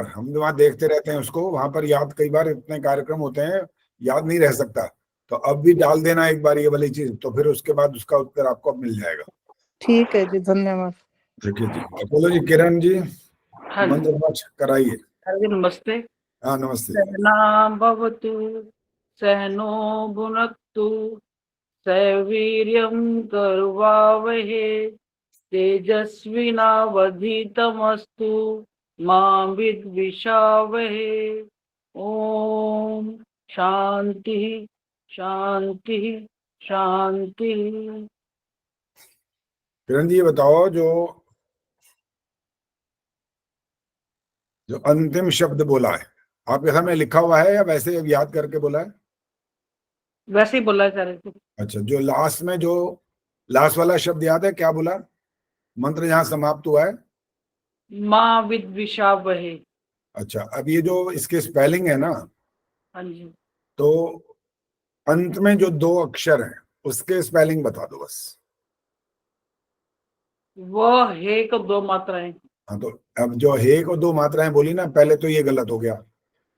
बार, हम वहां देखते रहते हैं उसको, वहां पर याद, कई बार इतने कार्यक्रम होते हैं याद नहीं रह सकता, तो अब भी डाल देना एक बार ये वाली चीज, तो फिर उसके बाद उसका उत्तर आपको अब मिल जाएगा। ठीक है जी, धन्यवाद। ठीक है जी। तो बोलो जी किरण जी, हाँ जी, मंत्र पाठ कराइए। अरे नमस्ते। हाँ नमस्ते। सहना भवतु सहनो भुनक्तु सवीर्यं कर्वावहे तेजस्विनावधीतमस्तु मा विद्विषावहे। ओम शांति शांति शांति। किरण जी ये बताओ, जो जो अंतिम शब्द बोला है आपके सामने लिखा हुआ है या वैसे याद करके बोला है? वैसे ही बोला जा रहे थे। अच्छा, जो लास्ट में जो लास्ट वाला शब्द याद है, क्या बोला? मंत्र जहां समाप्त हुआ है। माँ विद्विषावहे। अच्छा, अब ये जो इसके स्पेलिंग है ना, हाँ जी, तो अंत में जो दो अक्षर हैं उसके स्पेलिंग बता दो बस। वो हे को दो मात्राएं। हाँ, तो अब जो हे को दो मात्राएं बोली ना, पहले तो ये गलत हो गया।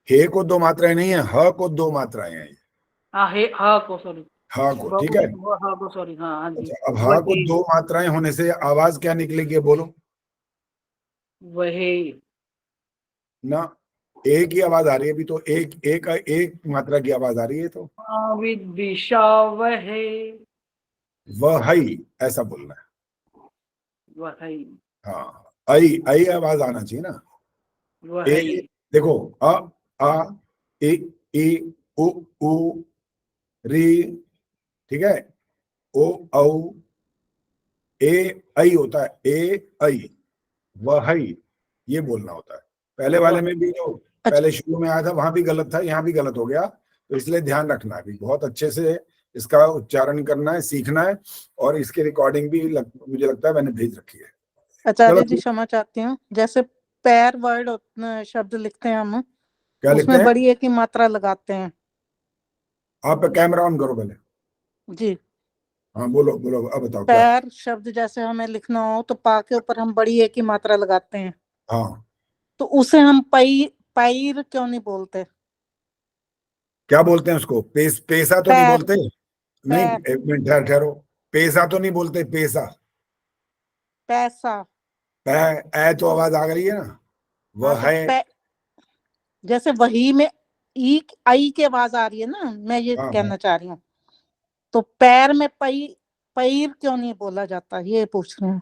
हे को दो मात्राएं नहीं है, ह को दो मात्राएं हैं ये। हाँ हे हा को सॉरी, हा को, ठीक है। वो हा को सॉरी, हाँ हाँ जी। अच्छा, अब हा को दो मात्राएं होने से आवाज क्या निकलेगी बोलो वही ना। एक ही आवाज आ रही है अभी तो, एक मात्रा की आवाज आ रही है, तो विद्विषावहे। वह हई ऐसा बोलना है। वही हाँ, आई आई आवाज आना चाहिए ना। ए, वही देखो, आ ए ए उ उ री, ठीक है, ओ औ ए आई होता है, ए आई, वह हई, ये बोलना होता है। पहले वाले में भी जो पहले शुरू में आया था वहां भी गलत था, यहाँ भी गलत हो गया, तो इसलिए ध्यान रखना है, भी बहुत अच्छे से इसका उच्चारण करना है, सीखना है, और इसकी रिकॉर्डिंग भी मुझे लगता है मैंने भेज रखी है। आचार्य जी क्षमा चाहती हूँ, जैसे पैर वर्ड शब्द लिखते हैं हम, क्या लिखते उसमें हैं? बड़ी एक ही मात्रा लगाते हैं। आप कैमरा ऑन करो पहले। जी, हाँ बोलो बोलो, अब बताओ क्या। पैर शब्द जैसे हमें लिखना हो तो पा के ऊपर हम बड़ी एक ही मात्रा लगाते हैं, हाँ, तो उसे हम पैर क्यों नहीं बोलते? क्या बोलते हैं उसको? पेसा तो नहीं पैर, बोलते? नहीं, पैर, एक मिनट ठहरो। पेसा तो नहीं बोलते, पेसा। पैसा। ए तो आवाज आ गई है ना, हाँ वह तो है। जैसे वही में ई आई की आवाज आ रही है ना, मैं ये हाँ हाँ, कहना चाह रही हूँ, तो पैर में पैर क्यों नहीं बोला जाता, ये पूछ रहे हैं।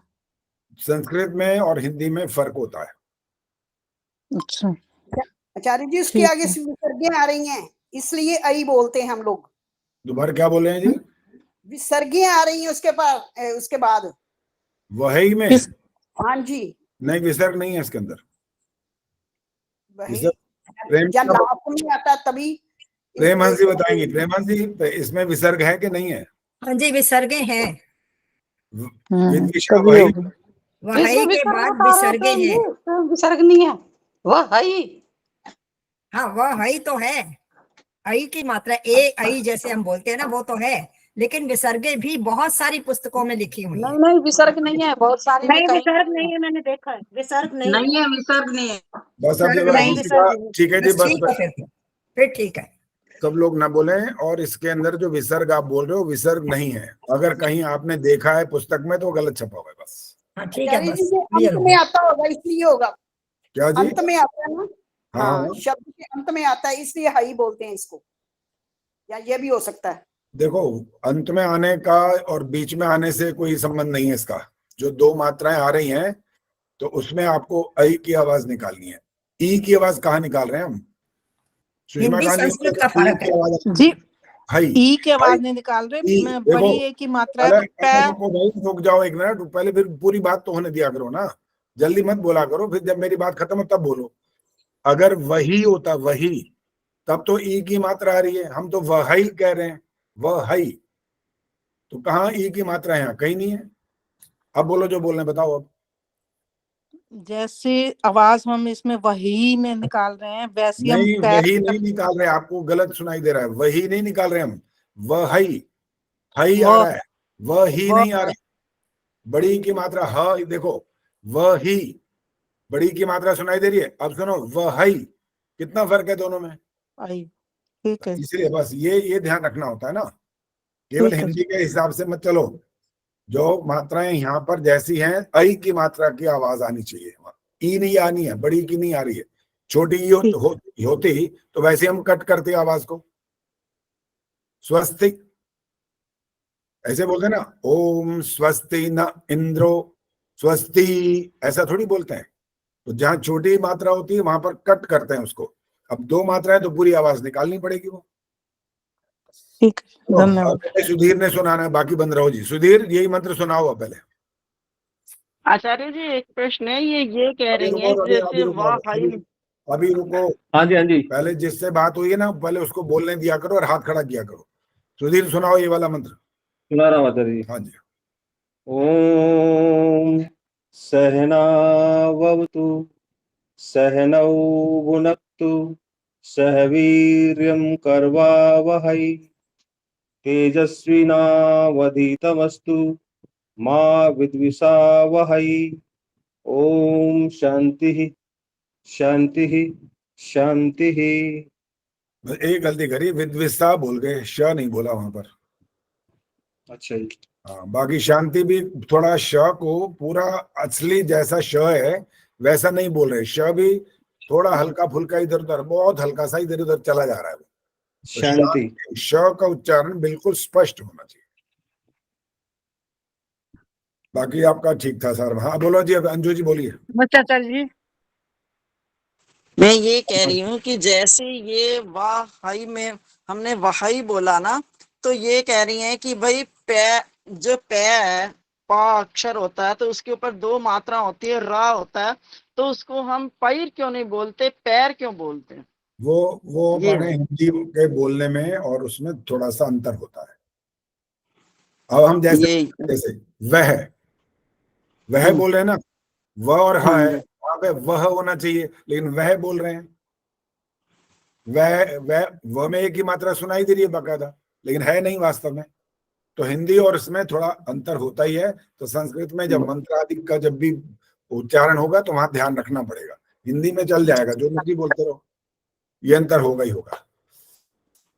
संस्कृत में और हिंदी में फर्क होता है। अच्छा, आचार्य जी उसके ठीक आगे है। विसर्गें आ रही हैं, इसलिए आई बोलते हैं हम लोग। दोबारा क्या बोले हैं जी? विसर्गें आ रही हैं उसके बाद। वही में? हाँ जी, नहीं, विसर्ग नहीं है इसके अंदर। वही प्रेम जब लास्ट में आता है तभी। प्रेम हंसी बताएंगी। प्रेम हंसी, इसमें विसर्ग है कि नहीं है? हाँ जी, विसर्गे हैं। विदिशा कभी वही, होगा। वही के बाद विसर्गे हैं। विसर्ग नहीं है, वह हई। हाँ, वह हई तो है, आई की मात्रा ए आई जैसे हम बोलते हैं ना, वो तो है, लेकिन विसर्गे भी बहुत सारी पुस्तकों में लिखी हुई है। नहीं विसर्ग नहीं है, बहुत सारी नहीं विसर्ग नहीं है, मैंने देखा है, विसर्ग नहीं नहीं है, विसर्ग नहीं है। बस अब ये नहीं, विसर्ग ठीक है जी, बस ठीक है, बस फिर ठीक है। सब लोग ना बोले। और इसके अंदर जो विसर्ग आप बोल रहे हो, विसर्ग नहीं है। अगर कहीं आपने देखा है पुस्तक में तो गलत छपा हुआ है बस। हाँ ठीक है, आचार्य बस जी ये क्लियर अंत हो में गया। आता होगा इसलिए होगा। क्या जी? अंत में आता है ना, हाँ, हाँ शब्द के अंत में आता है इसलिए हई बोलते हैं इसको, या ये भी हो सकता है। देखो, अंत में आने का और बीच में आने से कोई संबंध नहीं है इसका। जो दो मात्राएं आ रही हैं तो उसमें आपको आई की आवाज निकालनी है। ई की आवाज कहाँ निकाल रहे हैं हम? सुषमा हिंदी गांधी संस्कृत का फर्क की है आवाज जी, हाई, ई की आवाज हाई, नहीं निकाल रहे, ई। मैं देखो, बड़ी एक ही मात्रा है तो पैर। रुक जाओ एक मिनट, पहले फिर पूरी बात तो होने दिया करो ना, जल्दी मत बोला करो, फिर जब मेरी बात खत्म हो तब बोलो। अगर वही होता वही, तब तो ई की मात्रा आ रही है, हम तो वही कह रहे हैं, वही। तो कहाँ ई की मात्रा है? यहाँ कहीं नहीं है। अब बोलो जो बोलने, बताओ अब। जैसे आवाज हम इसमें वही में निकाल रहे हैं, वैसे हम नहीं, पैर वही नहीं निकाल रहे, आपको गलत सुनाई दे रहा है। वही नहीं निकाल रहे हम, वही हई आ रहा है, वही नहीं आ रहा। बड़ी की मात्रा ह, देखो, वही बड़ी की मात्रा सुनाई दे रही है। अब सुनो वही, कितना फर्क है दोनों में। आई, ठीक है इसलिए बस ये ध्यान रखना होता है ना, केवल ठीक है। हिंदी के हिसाब से मत चलो। जो मात्राएं यहाँ पर जैसी हैं, आई की मात्रा की आवाज आनी चाहिए, ई नहीं आनी है, बड़ी की नहीं आ रही है। छोटी ई ठीक। होती तो वैसे हम कट करते आवाज को। स्वस्तिक ऐसे बोलते हैं ना, ओम स्वस्ति न इंद्रो स्वस्ति, ऐसा थोड़ी बोलते हैं। तो जहां छोटी मात्रा होती है वहां पर कट करते हैं उसको। अब 2 मात्राएं तो पूरी आवाज निकालनी पड़ेगी वो। ठीक है, तो धन्यवाद। अब सुधीर ने सुनाना है, बाकी बंद रहो जी। सुधीर यही मंत्र सुनाओ अब पहले। आचार्य जी एक प्रश्न है, ये कह अभी रही रुको, है अभी जैसे अभी रुको, वाह हाई। अभी रुको। हाँ जी, हाँ जी। पहले जिससे बात हुई है ना, पहले उसको बोलने दिया करो और हाथ खड़ा किया करो। सुधीर सुनाओ ये वाला मंत्र। सुना रहा हूँ आचार्य जी। हाँ जी। ओम सहनावतु सहनौ भुनक्तु सह वीर्यं कर्वावहै तेजस्विनावधीतमस्तु मा विद्विषावहै। ओम शांति शांति शांति। एक गलती करी, विद्विषा बोल गए, श नहीं बोला वहां पर। अच्छा जी। हाँ, बाकी शांति भी थोड़ा श को पूरा असली जैसा श है वैसा नहीं बोल रहे, श भी थोड़ा हल्का फुल्का इधर उधर, बहुत हल्का सा इधर उधर चला जा रहा है। तो शांति। श का उच्चारण बिल्कुल स्पष्ट होना चाहिए। बाकी आपका ठीक था सर। हाँ बोलो जी, अब अंजू जी बोलिए। आचार्य जी मैं ये कह रही हूँ कि जैसे ये वाह हाई में हमने वहाई बोला ना, तो ये कह रही हैं कि भाई जो है, पा अक्षर होता है तो उसके ऊपर 2 मात्रा होती है, रा होता है, तो उसको हम पैर क्यों नहीं बोलते, पैर क्यों बोलते हैं? वो ये माने हिंदी के बोलने में और उसमें थोड़ा सा अंतर होता है। अब हम जैसे वह बोल रहे हैं ना, वह और ह है, वहां पे वह होना चाहिए, लेकिन वह बोल रहे हैं। वह में एक ही मात्रा सुनाई दे रही है बाकायदा, लेकिन है नहीं वास्तव में। तो हिंदी और इसमें थोड़ा अंतर होता ही है। तो संस्कृत में जब मंत्र आदि का जब भी उच्चारण होगा तो वहां ध्यान रखना पड़ेगा। हिंदी में चल जाएगा, जो मर्जी बोलते रहो, ये अंतर होगा ही होगा।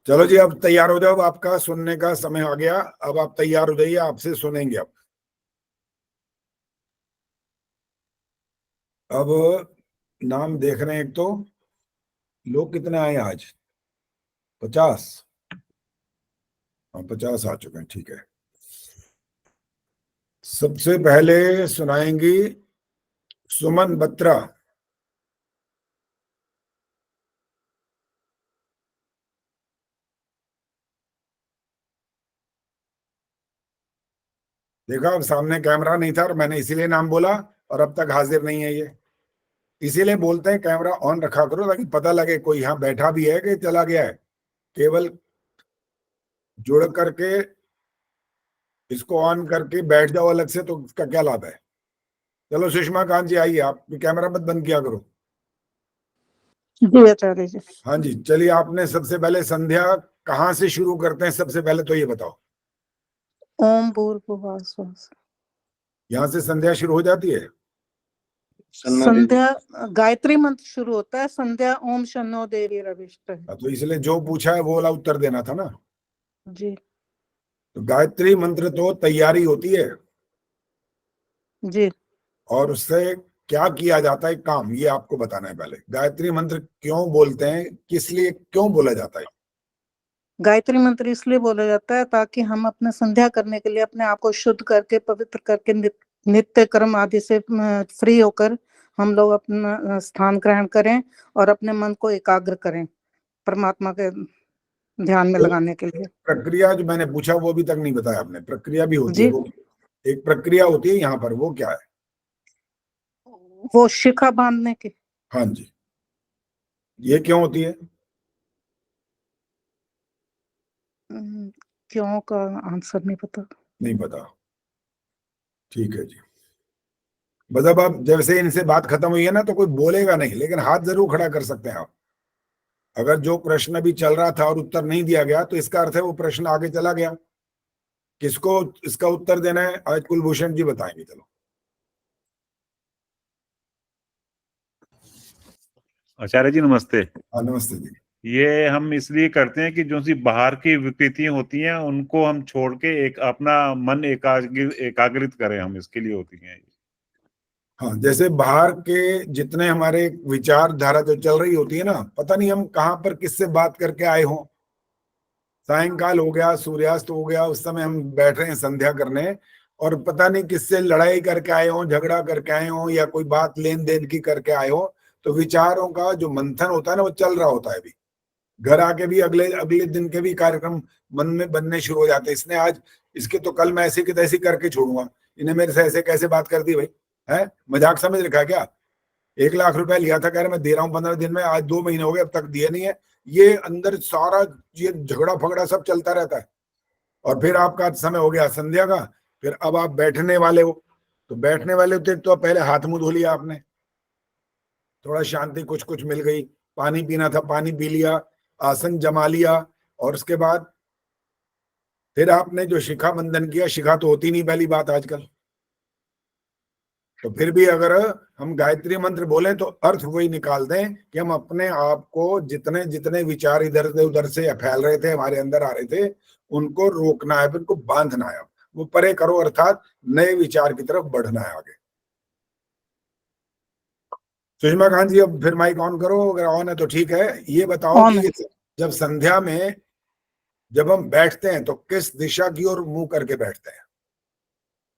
चलो जी, अब तैयार हो जाओ, आपका सुनने का समय आ गया। अब आप तैयार हो जाइए, आपसे सुनेंगे। अब नाम देख रहे हैं, एक तो लोग कितने आए आज, 50। हाँ 50 आ चुके हैं, ठीक है। सबसे पहले सुनाएंगी सुमन बत्रा। देखा, अब सामने कैमरा नहीं था और मैंने इसीलिए नाम बोला, और अब तक हाजिर नहीं है ये। इसीलिए बोलते हैं कैमरा ऑन रखा करो, ताकि पता लगे कोई यहाँ बैठा भी है कि चला गया है। केवल जुड़ करके इसको ऑन करके बैठ जाओ अलग से, तो उसका क्या लाभ है। चलो सुषमा कांत जी आइए, आप कैमरा मत बंद किया करो। जी आचार्य जी। हाँ जी, चलिए। आपने सबसे पहले संध्या कहाँ से शुरू करते हैं, सबसे पहले तो ये बताओ। ओम भूर्भुवः स्वः। यहाँ से संध्या शुरू हो जाती है। संध्या गायत्री मंत्र शुरू होता है, संध्या ओम शन्नो देवी रविष्ट है। तो इसलिए जो पूछा है वो वाला उत्तर देना था ना। जी तो गायत्री मंत्र तो तैयारी होती है, जी। और उससे क्या किया जाता है काम, ये आपको बताना है। पहले गायत्री मंत्र क्यों बोलते हैं, किस लिए, क्यों बोला जाता है। गायत्री मंत्र इसलिए बोला जाता है ताकि हम अपने संध्या करने के लिए अपने आप को शुद्ध करके, पवित्र करके, नित्य कर्म आदि से फ्री होकर हम लोग अपना स्थान ग्रहण करें और अपने मन को एकाग्र करें परमात्मा के ध्यान में लगाने के लिए। प्रक्रिया जो मैंने पूछा वो अभी तक नहीं बताया आपने, प्रक्रिया भी होती है। जी, वो एक प्रक्रिया होती है यहाँ पर, वो क्या है। वो शिखा बांधने की। हाँ जी, ये क्यों होती है। क्यों का आंसर नहीं पता। नहीं पता, ठीक है जी। मतलब अब जैसे इनसे बात खत्म हुई है ना, तो कोई बोलेगा नहीं, लेकिन हाथ जरूर खड़ा कर सकते हैं आप। अगर जो प्रश्न अभी चल रहा था और उत्तर नहीं दिया गया, तो इसका अर्थ है वो प्रश्न आगे चला गया। किसको इसका उत्तर देना है, आज कुलभूषण जी बताएंगे। चलो आचार्य जी नमस्ते। हाँ नमस्ते जी। ये हम इसलिए करते हैं कि जो सी बाहर की विकृतियां होती हैं उनको हम छोड़ के एक अपना मन एकाग्रित करें, हम इसके लिए होती हैं। हाँ, जैसे बाहर के जितने हमारे विचारधारा जो चल रही होती है ना, पता नहीं हम कहाँ पर किससे बात करके आए हों। सायंकाल हो गया, सूर्यास्त हो गया, उस समय हम बैठ रहे हैं संध्या करने, और पता नहीं किससे लड़ाई करके आए हों, झगड़ा करके आए हों, या कोई बात लेन देन की करके आए हों। तो विचारों का जो मंथन होता है ना, वो चल रहा होता है। अभी घर आके भी अगले अगले दिन के भी कार्यक्रम मन में बनने शुरू हो जाते हैं। इसने आज इसके तो कल मैं ऐसे की तैसी करके छोड़ूंगा, इन्हें मेरे से ऐसे कैसे बात कर दी भाई, है मजाक समझ रखा है क्या? 1 लाख रुपए लिया था, कह रहे मैं दे रहा हूँ 15 दिन में, आज 2 महीने हो गए अब तक दिया नहीं है। ये अंदर सारा ये झगड़ा फगड़ा सब चलता रहता है। और फिर आपका समय हो गया संध्या का, फिर अब आप बैठने वाले हो, तो बैठने वाले होते तो पहले हाथ मुंह धो लिया आपने, थोड़ा शांति कुछ कुछ मिल गई, पानी पीना था पानी पी लिया, आसन जमा लिया, और उसके बाद फिर आपने जो शिखा बंधन किया, शिखा तो होती नहीं पहली बात आजकल, तो फिर भी अगर हम गायत्री मंत्र बोले तो अर्थ वही निकाल दें कि हम अपने आप को जितने जितने विचार इधर से उधर से फैल रहे थे, हमारे अंदर आ रहे थे, उनको रोकना है, उनको बांधना है, वो परे करो, अर्थात नए विचार की तरफ बढ़ना है आगे। सुषमा खान जी अब फिर माइक ऑन करो, अगर ऑन है तो ठीक है। ये बताओ कि जब संध्या में जब हम बैठते हैं तो किस दिशा की ओर मुंह करके बैठते हैं?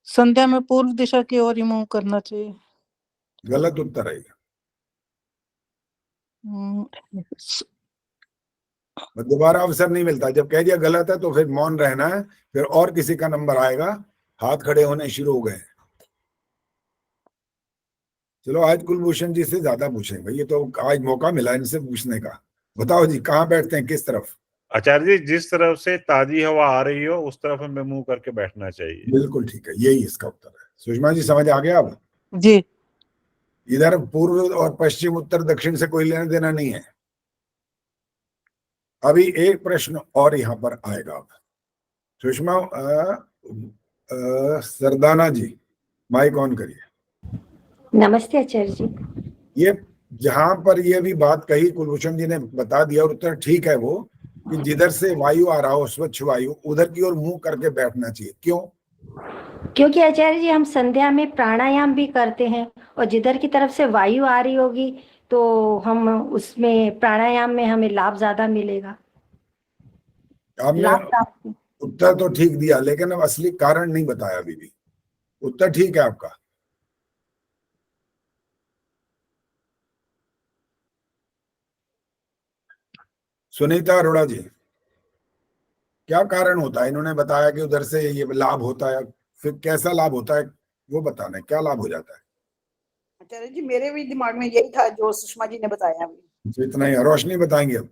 संध्या में पूर्व दिशा की ओर ही मुंह करना चाहिए। गलत उत्तर है। दोबारा अवसर नहीं मिलता, जब कह दिया गलत है तो फिर मौन रहना है, फिर और किसी का नंबर आएगा। हाथ खड़े होने शुरू हो गए। चलो आज कुलभूषण जी से ज्यादा पूछें भाई, ये तो आज मौका मिला इनसे पूछने का। बताओ जी कहाँ बैठते हैं, किस तरफ? आचार्य जी जिस तरफ से ताजी हवा आ रही हो उस तरफ हमें मुंह करके बैठना चाहिए। बिल्कुल ठीक है, यही इसका उत्तर है। सुषमा जी समझ आ गया अब? जी। इधर पूर्व और पश्चिम उत्तर दक्षिण से कोई लेना देना नहीं है। अभी एक प्रश्न और यहाँ पर आएगा। अब सुषमा सरदाना जी माइक ऑन करिए। नमस्ते आचार्य जी। ये जहां पर ये भी बात कही कुलभूषण जी ने बता दिया, और उत्तर ठीक है वो, कि जिधर से वायु आ रहा हो, स्वच्छ वायु, उधर की ओर मुंह करके बैठना चाहिए। क्यों? क्योंकि आचार्य जी हम संध्या में प्राणायाम भी करते हैं, और जिधर की तरफ से वायु आ रही होगी तो हम उसमें प्राणायाम में हमें लाभ ज्यादा मिलेगा। आपने उत्तर तो ठीक दिया, लेकिन अब असली कारण नहीं बताया अभी भी। उत्तर ठीक है आपका। सुनीता अरोड़ा जी, क्या कारण होता है? इन्होंने बताया कि उधर से ये लाभ होता है, फिर कैसा लाभ होता है वो बताना है, क्या लाभ हो जाता है? आचार्य जी मेरे भी दिमाग में यही था जो सुषमा जी ने बताया अभी। तो इतना ही, रोशनी बताएंगे अब।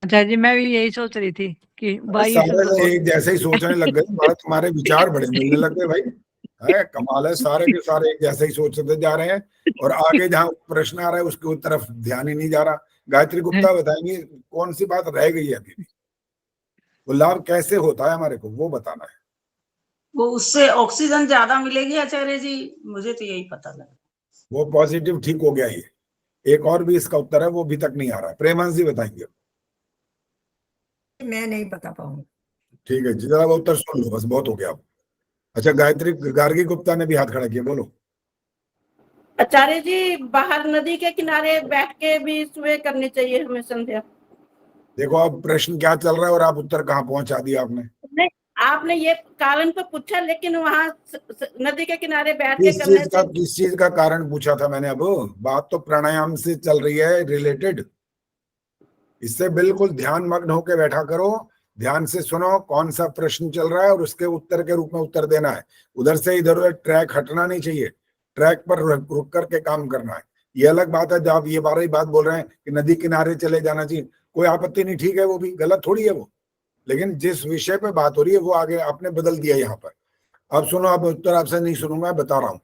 आचार्य जी मैं भी यही सोच रही थी कि वायु सारे एक जैसे ही सोचने लग गए, बात तुम्हारे विचार बड़े मिलने लग गए भाई, है कमाल है। सारे के सारे एक जैसे ही सोचते जा रहे हैं, और आगे जहाँ प्रश्न आ रहा है उसकी तरफ ध्यान ही नहीं जा रहा। गायत्री गुप्ता बताएंगे कौन सी बात रह गई है अभी भी, वो लाभ कैसे होता है हमारे को, वो बताना है। वो उससे ऑक्सीजन ज्यादा मिलेगी आचार्य जी, मुझे तो यही पता लगा। वो पॉजिटिव ठीक हो गया। ये एक और भी इसका उत्तर है, वो अभी तक नहीं आ रहा है। प्रेमांश जी बताएंगे। मैं नहीं बता पाऊंगा। ठीक है जी, जरा वो उत्तर सुन लो बस, बहुत हो गया अब। अच्छा गायत्री गार्गी गुप्ता ने भी हाथ खड़ा किया, बोलो। आचार्य जी बाहर नदी के किनारे बैठ के भी सुबह करनी चाहिए हमें संध्या। देखो अब प्रश्न क्या चल रहा है और आप उत्तर कहाँ पहुंचा दिया आपने। नहीं, आपने ये कारण तो पूछा, लेकिन वहां नदी के किनारे बैठ के करने से किस चीज का कारण पूछा था मैंने? अब बात तो प्राणायाम से चल रही है रिलेटेड, इससे बिल्कुल ध्यान मग्न होकर बैठा करो, ध्यान से सुनो कौन सा प्रश्न चल रहा है और उसके उत्तर के रूप में उत्तर देना है। उधर से इधर उधर ट्रैक हटना नहीं चाहिए, ट्रैक पर रुक करके काम करना है। ये अलग बात है जब आप ये बार बात बोल रहे हैं कि नदी किनारे चले जाना चाहिए, कोई आपत्ति नहीं, ठीक है, वो भी गलत थोड़ी है वो, लेकिन जिस विषय पे बात हो रही है वो आगे आपने बदल दिया यहाँ पर। अब सुनो, अब उत्तर आपसे नहीं सुनूंगा, बता रहा हूँ।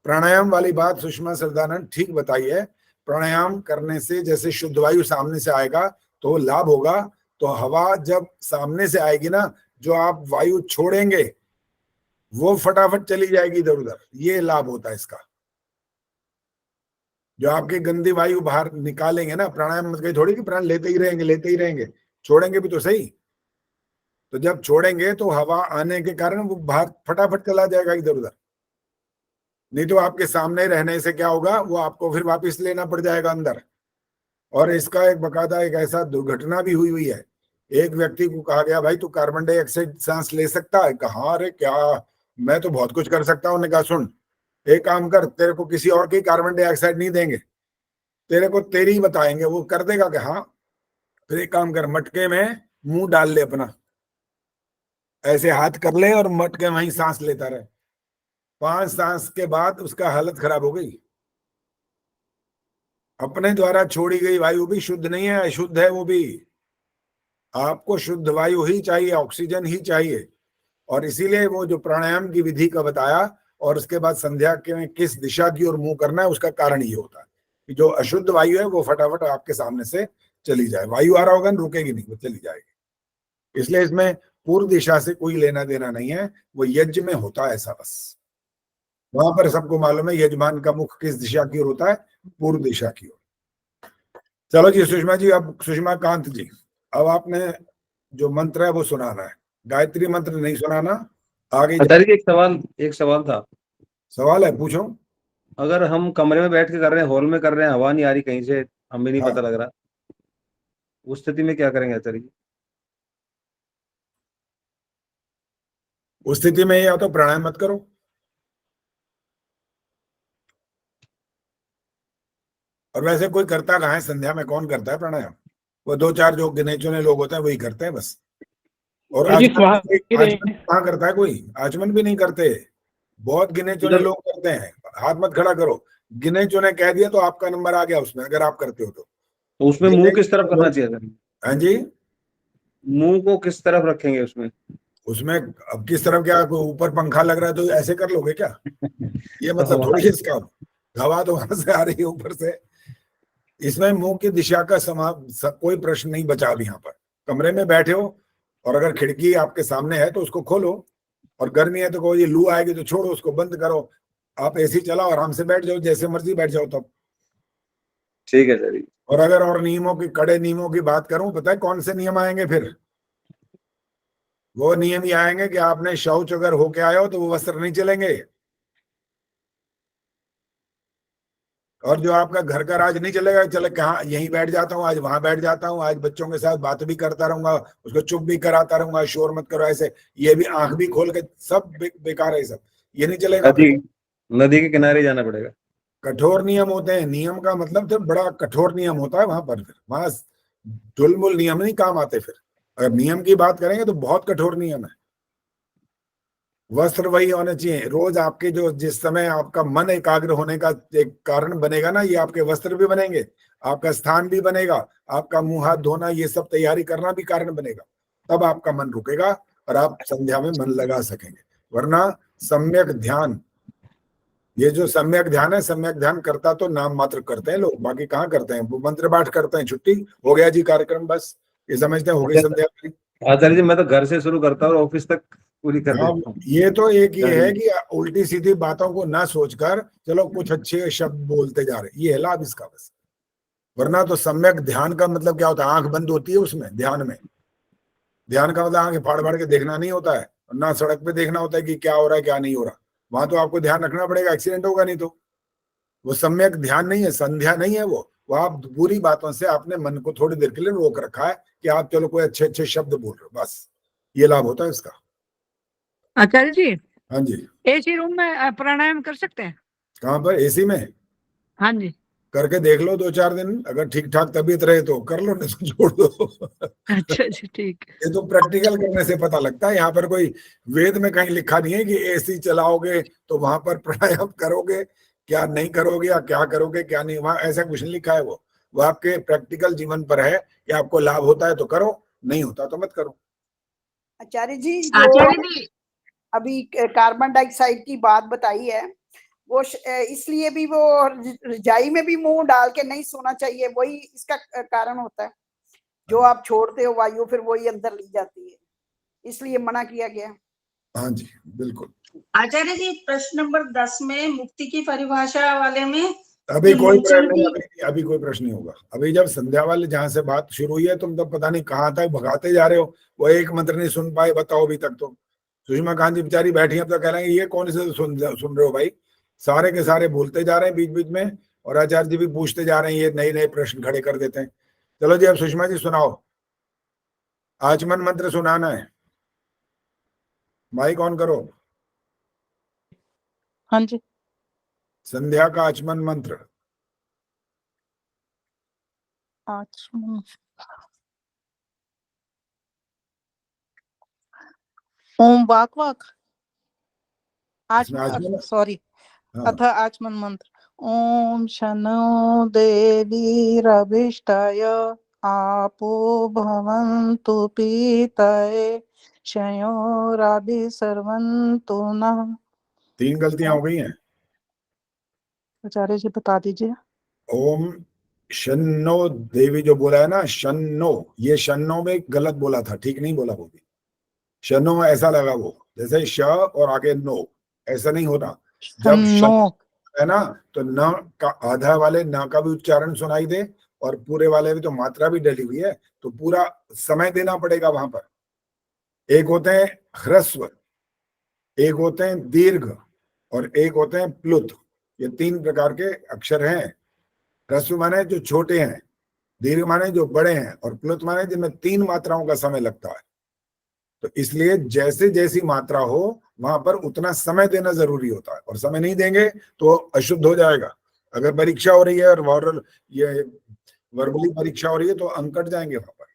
प्राणायाम वाली बात सुषमा सरदानंद ठीक बताई है। प्राणायाम करने से जैसे शुद्ध वायु सामने से आएगा तो लाभ होगा, तो हवा जब सामने से आएगी ना, जो आप वायु छोड़ेंगे वो फटाफट चली जाएगी इधर उधर, ये लाभ होता है इसका। जो आपकी गंदी वायु बाहर निकालेंगे ना, प्राणायाम मत कहीं थोड़ी कि प्राण लेते ही रहेंगे, छोड़ेंगे भी तो सही। तो जब छोड़ेंगे तो हवा आने के कारण वो बाहर फटाफट चला जाएगा इधर उधर, नहीं तो आपके सामने रहने से क्या होगा, वो आपको फिर वापस लेना पड़ जाएगा अंदर। और इसका एक बकायदा एक ऐसा दुर्घटना भी हुई है। एक व्यक्ति को कहा गया, भाई तू कार्बन डाइऑक्साइड सांस ले सकता है? कहा, अरे क्या, मैं तो बहुत कुछ कर सकता हूँ। उन्होंने कहा, सुन एक काम कर, तेरे को किसी और की कार्बन डाइऑक्साइड नहीं देंगे, तेरे को तेरी ही बताएंगे। वो कर देगा कि हाँ, फिर एक काम कर, मटके में मुंह डाल ले अपना, ऐसे हाथ कर ले और मटके में वहीं सांस लेता रहे। 5 सांस के बाद उसका हालत खराब हो गई। अपने द्वारा छोड़ी गई वायु भी शुद्ध नहीं है, अशुद्ध है वो भी। आपको शुद्ध वायु ही चाहिए, ऑक्सीजन ही चाहिए। और इसीलिए वो जो प्राणायाम की विधि का बताया और उसके बाद संध्या के किस दिशा की ओर मुंह करना है, उसका कारण ये होता है कि जो अशुद्ध वायु है वो फटाफट आपके सामने से चली जाए। वायु आ रहा होगा, रुकेगी नहीं, वो चली जाएगी। इसलिए इसमें पूर्व दिशा से कोई लेना देना नहीं है, वो यज्ञ में होता है ऐसा बस। वहां पर सबको मालूम है यजमान का मुख किस दिशा की ओर होता है, पूर्व दिशा की ओर। चलो जी सुषमा जी, अब सुषमा कांत जी, अब आपने जो मंत्र है वो सुनाना है, गायत्री मंत्र नहीं सुनाना। आगे आचार्य जी एक सवाल था। सवाल है, पूछो। अगर हम कमरे में बैठ के कर रहे हैं, हॉल में कर रहे हैं, हवा नहीं आ रही कहीं से, हमें नहीं पता लग रहा, उस स्थिति में क्या करेंगे आचार्य जी? उस स्थिति में या तो प्राणायाम मत करो, और वैसे कोई करता कहाँ है संध्या में, कौन करता है प्राणायाम? वो 2-4 जो गिने चुने लोग होते हैं वही करते हैं बस। और आचमन कहाँ करता है कोई? आचमन भी नहीं करते, बहुत गिने चुने लोग करते हैं। हाथ मत खड़ा करो, गिने चुने कह दिया तो आपका नंबर आ गया उसमें, अगर आप करते हो तो उसमें मुंह किस तरफ करना चाहिए सर? हाँ जी, मुंह को किस तरफ रखेंगे उसमें? उसमें अब किस तरफ, क्या ऊपर पंखा लग रहा है तो ऐसे कर लोगे क्या? ये मतलब थोड़ी है इसका, हवा तो वहां से आ रही है ऊपर से। इसमें मुंह की दिशा का कोई प्रश्न नहीं बचा अब। यहाँ पर कमरे में बैठे हो और अगर खिड़की आपके सामने है तो उसको खोलो, और गर्मी है तो कहो ये लू आएगी तो छोड़ो, उसको बंद करो, आप एसी चलाओ, आराम से बैठ जाओ, जैसे मर्जी बैठ जाओ तब। ठीक है सर। और अगर और नियमों की, कड़े नियमों की बात करूं, पता है कौन से नियम आएंगे फिर? वो नियम ही आएंगे कि आपने शौच अगर होके आए हो तो वो वस्त्र नहीं चलेंगे, और जो आपका घर का राज नहीं चलेगा, चले कहाँ यहीं बैठ जाता हूँ, आज वहां बैठ जाता हूँ, आज बच्चों के साथ बात भी करता रहूंगा, उसको चुप भी कराता रहूंगा, शोर मत करो ऐसे, ये भी आंख भी खोल के, सब बेकार है सब, ये नहीं चलेगा। नदी के किनारे जाना पड़ेगा। कठोर नियम होते हैं, नियम का मतलब तो बड़ा कठोर नियम होता है वहां पर, फिर वहां ढुलमुल नियम नहीं काम आते। फिर अगर नियम की बात करेंगे तो बहुत कठोर नियम है। वस्त्र वही होने चाहिए रोज आपके, जो जिस समय आपका मन एकाग्र होने का एक कारण बनेगा ना, ये आपके वस्त्र भी बनेंगे, आपका स्थान भी बनेगा, आपका मुंह हाथ धोना, ये सब तैयारी करना भी कारण बनेगा, तब आपका मन रुकेगा और आप संध्या में मन लगा सकेंगे। वरना सम्यक ध्यान, ये जो सम्यक ध्यान है, सम्यक ध्यान करता तो नाम मात्र करते हैं लोग, बाकी कहाँ करते हैं? वो मंत्र पाठ करते हैं, छुट्टी हो गया जी कार्यक्रम, बस ये समझते हैं हो गई संध्या। आचार्य जी मैं तो घर से शुरू करता हूँ और ऑफिस तक पूरी कर देता हूँ। ये तो एक ये है कि उल्टी सीधी बातों को ना सोचकर चलो कुछ अच्छे शब्द बोलते जा रहे, ये है लाभ इसका बस। वरना तो सम्यक ध्यान का मतलब क्या होता है? आंख बंद होती है उसमें, ध्यान में। ध्यान का मतलब आंखें फाड़ फाड़ के देखना नहीं होता है, ना सड़क पे देखना होता है कि क्या हो रहा है क्या नहीं हो रहा, वहां तो आपको ध्यान रखना पड़ेगा, एक्सीडेंट होगा नहीं तो। वो सम्यक ध्यान नहीं है, संध्या नहीं है वो आप बुरी बातों से आपने मन को थोड़ी देर के लिए रोक रखा है कि आप चलो कोई अच्छे अच्छे शब्द बोल रहे हो, बस ये लाभ होता है इसका। आचार्य जी, हाँ जी, एसी रूम में प्राणायाम कर सकते हैं? कहाँ पर? एसी में? हाँ जी, करके देख लो 2-4 दिन, अगर ठीक ठाक तबीयत रहे तो कर लो, नहीं तो छोड़ दो। अच्छा जी, ठीक। ये तो प्रैक्टिकल करने से पता लगता है, यहाँ पर कोई वेद में कहीं लिखा नहीं है कि एसी चलाओगे तो वहां पर प्राणायाम करोगे, क्या नहीं करोगे या क्या करोगे क्या नहीं, वहां ऐसा कुछ नहीं लिखा है। वो आपके प्रैक्टिकल जीवन पर है कि आपको लाभ होता है तो करो, नहीं होता तो मत करो। आचार्य जी, जो अभी कार्बन डाइऑक्साइड की बात बताई है, वो इसलिए भी वो रजाई में भी मुंह डाल के नहीं सोना चाहिए, वही इसका कारण होता है। जो आप छोड़ते हो वायु फिर वही अंदर ली जाती है, इसलिए मना किया गया। हाँ जी बिल्कुल। आचार्य जी प्रश्न नंबर 10 में मुक्ति की परिभाषा वाले में अभी जो कोई प्रश्न मूर्छन नहीं, की अभी कोई प्रश्न नहीं होगा। अभी जब संध्या वाले जहां से बात शुरू हुई है तुम तब पता नहीं कहाँ तक भगाते जा रहे हो, वो एक मंत्र नहीं सुन पाए, बताओ अभी तक तो। सुषमा खान जी बेचारी बैठी हैं, अब तो कह रहे हैं ये कौन से सुन रहे हो भाई, सारे के सारे बोलते जा रहे हैं बीच बीच में, और आचार्य जी भी पूछते जा रहे हैं, ये नए नए प्रश्न खड़े कर देते हैं। चलो जी अब सुषमा जी सुनाओ, आचमन मंत्र सुनाना है, माइक ऑन करो। हाँ जी। संध्या का आचमन मंत्र। आचमन ओम वाक वाक इसमें आचमन, सॉरी हाँ अथ आचमन मंत्र। ओम शनो देवीरभिष्टाय आपो भवन्तु पीतये शयोराभिसर्वन्तु नः। 3 गलतियां हो गई हैं। आचार्य जी बता दीजिए। ओम शन्नो देवी जो बोला है ना, शन्नो, ये शन्नो में गलत बोला था, ठीक नहीं बोला वो भी। शनो ऐसा लगा वो, जैसे श और आगे नो, ऐसा नहीं होता। जब शन्नो है ना, तो न का आधा वाले न का भी उच्चारण सुनाई दे, और पूरे वाले में तो मात्रा भी डली हुई है, तो पूरा समय देना पड़ेगा वहां पर। एक होते हैं ह्रस्व, एक होते हैं दीर्घ, और एक होते हैं प्लुत। ये 3 प्रकार के अक्षर हैं। ह्रस्व माने जो छोटे हैं, दीर्घ माने जो बड़े हैं, और प्लुत माने जिनमें 3 मात्राओं का समय लगता है। तो इसलिए जैसे जैसी मात्रा हो वहां पर उतना समय देना जरूरी होता है, और समय नहीं देंगे तो अशुद्ध हो जाएगा। अगर परीक्षा हो रही है और ये वर्बली परीक्षा हो रही है तो अंक कट जाएंगे वहां पर।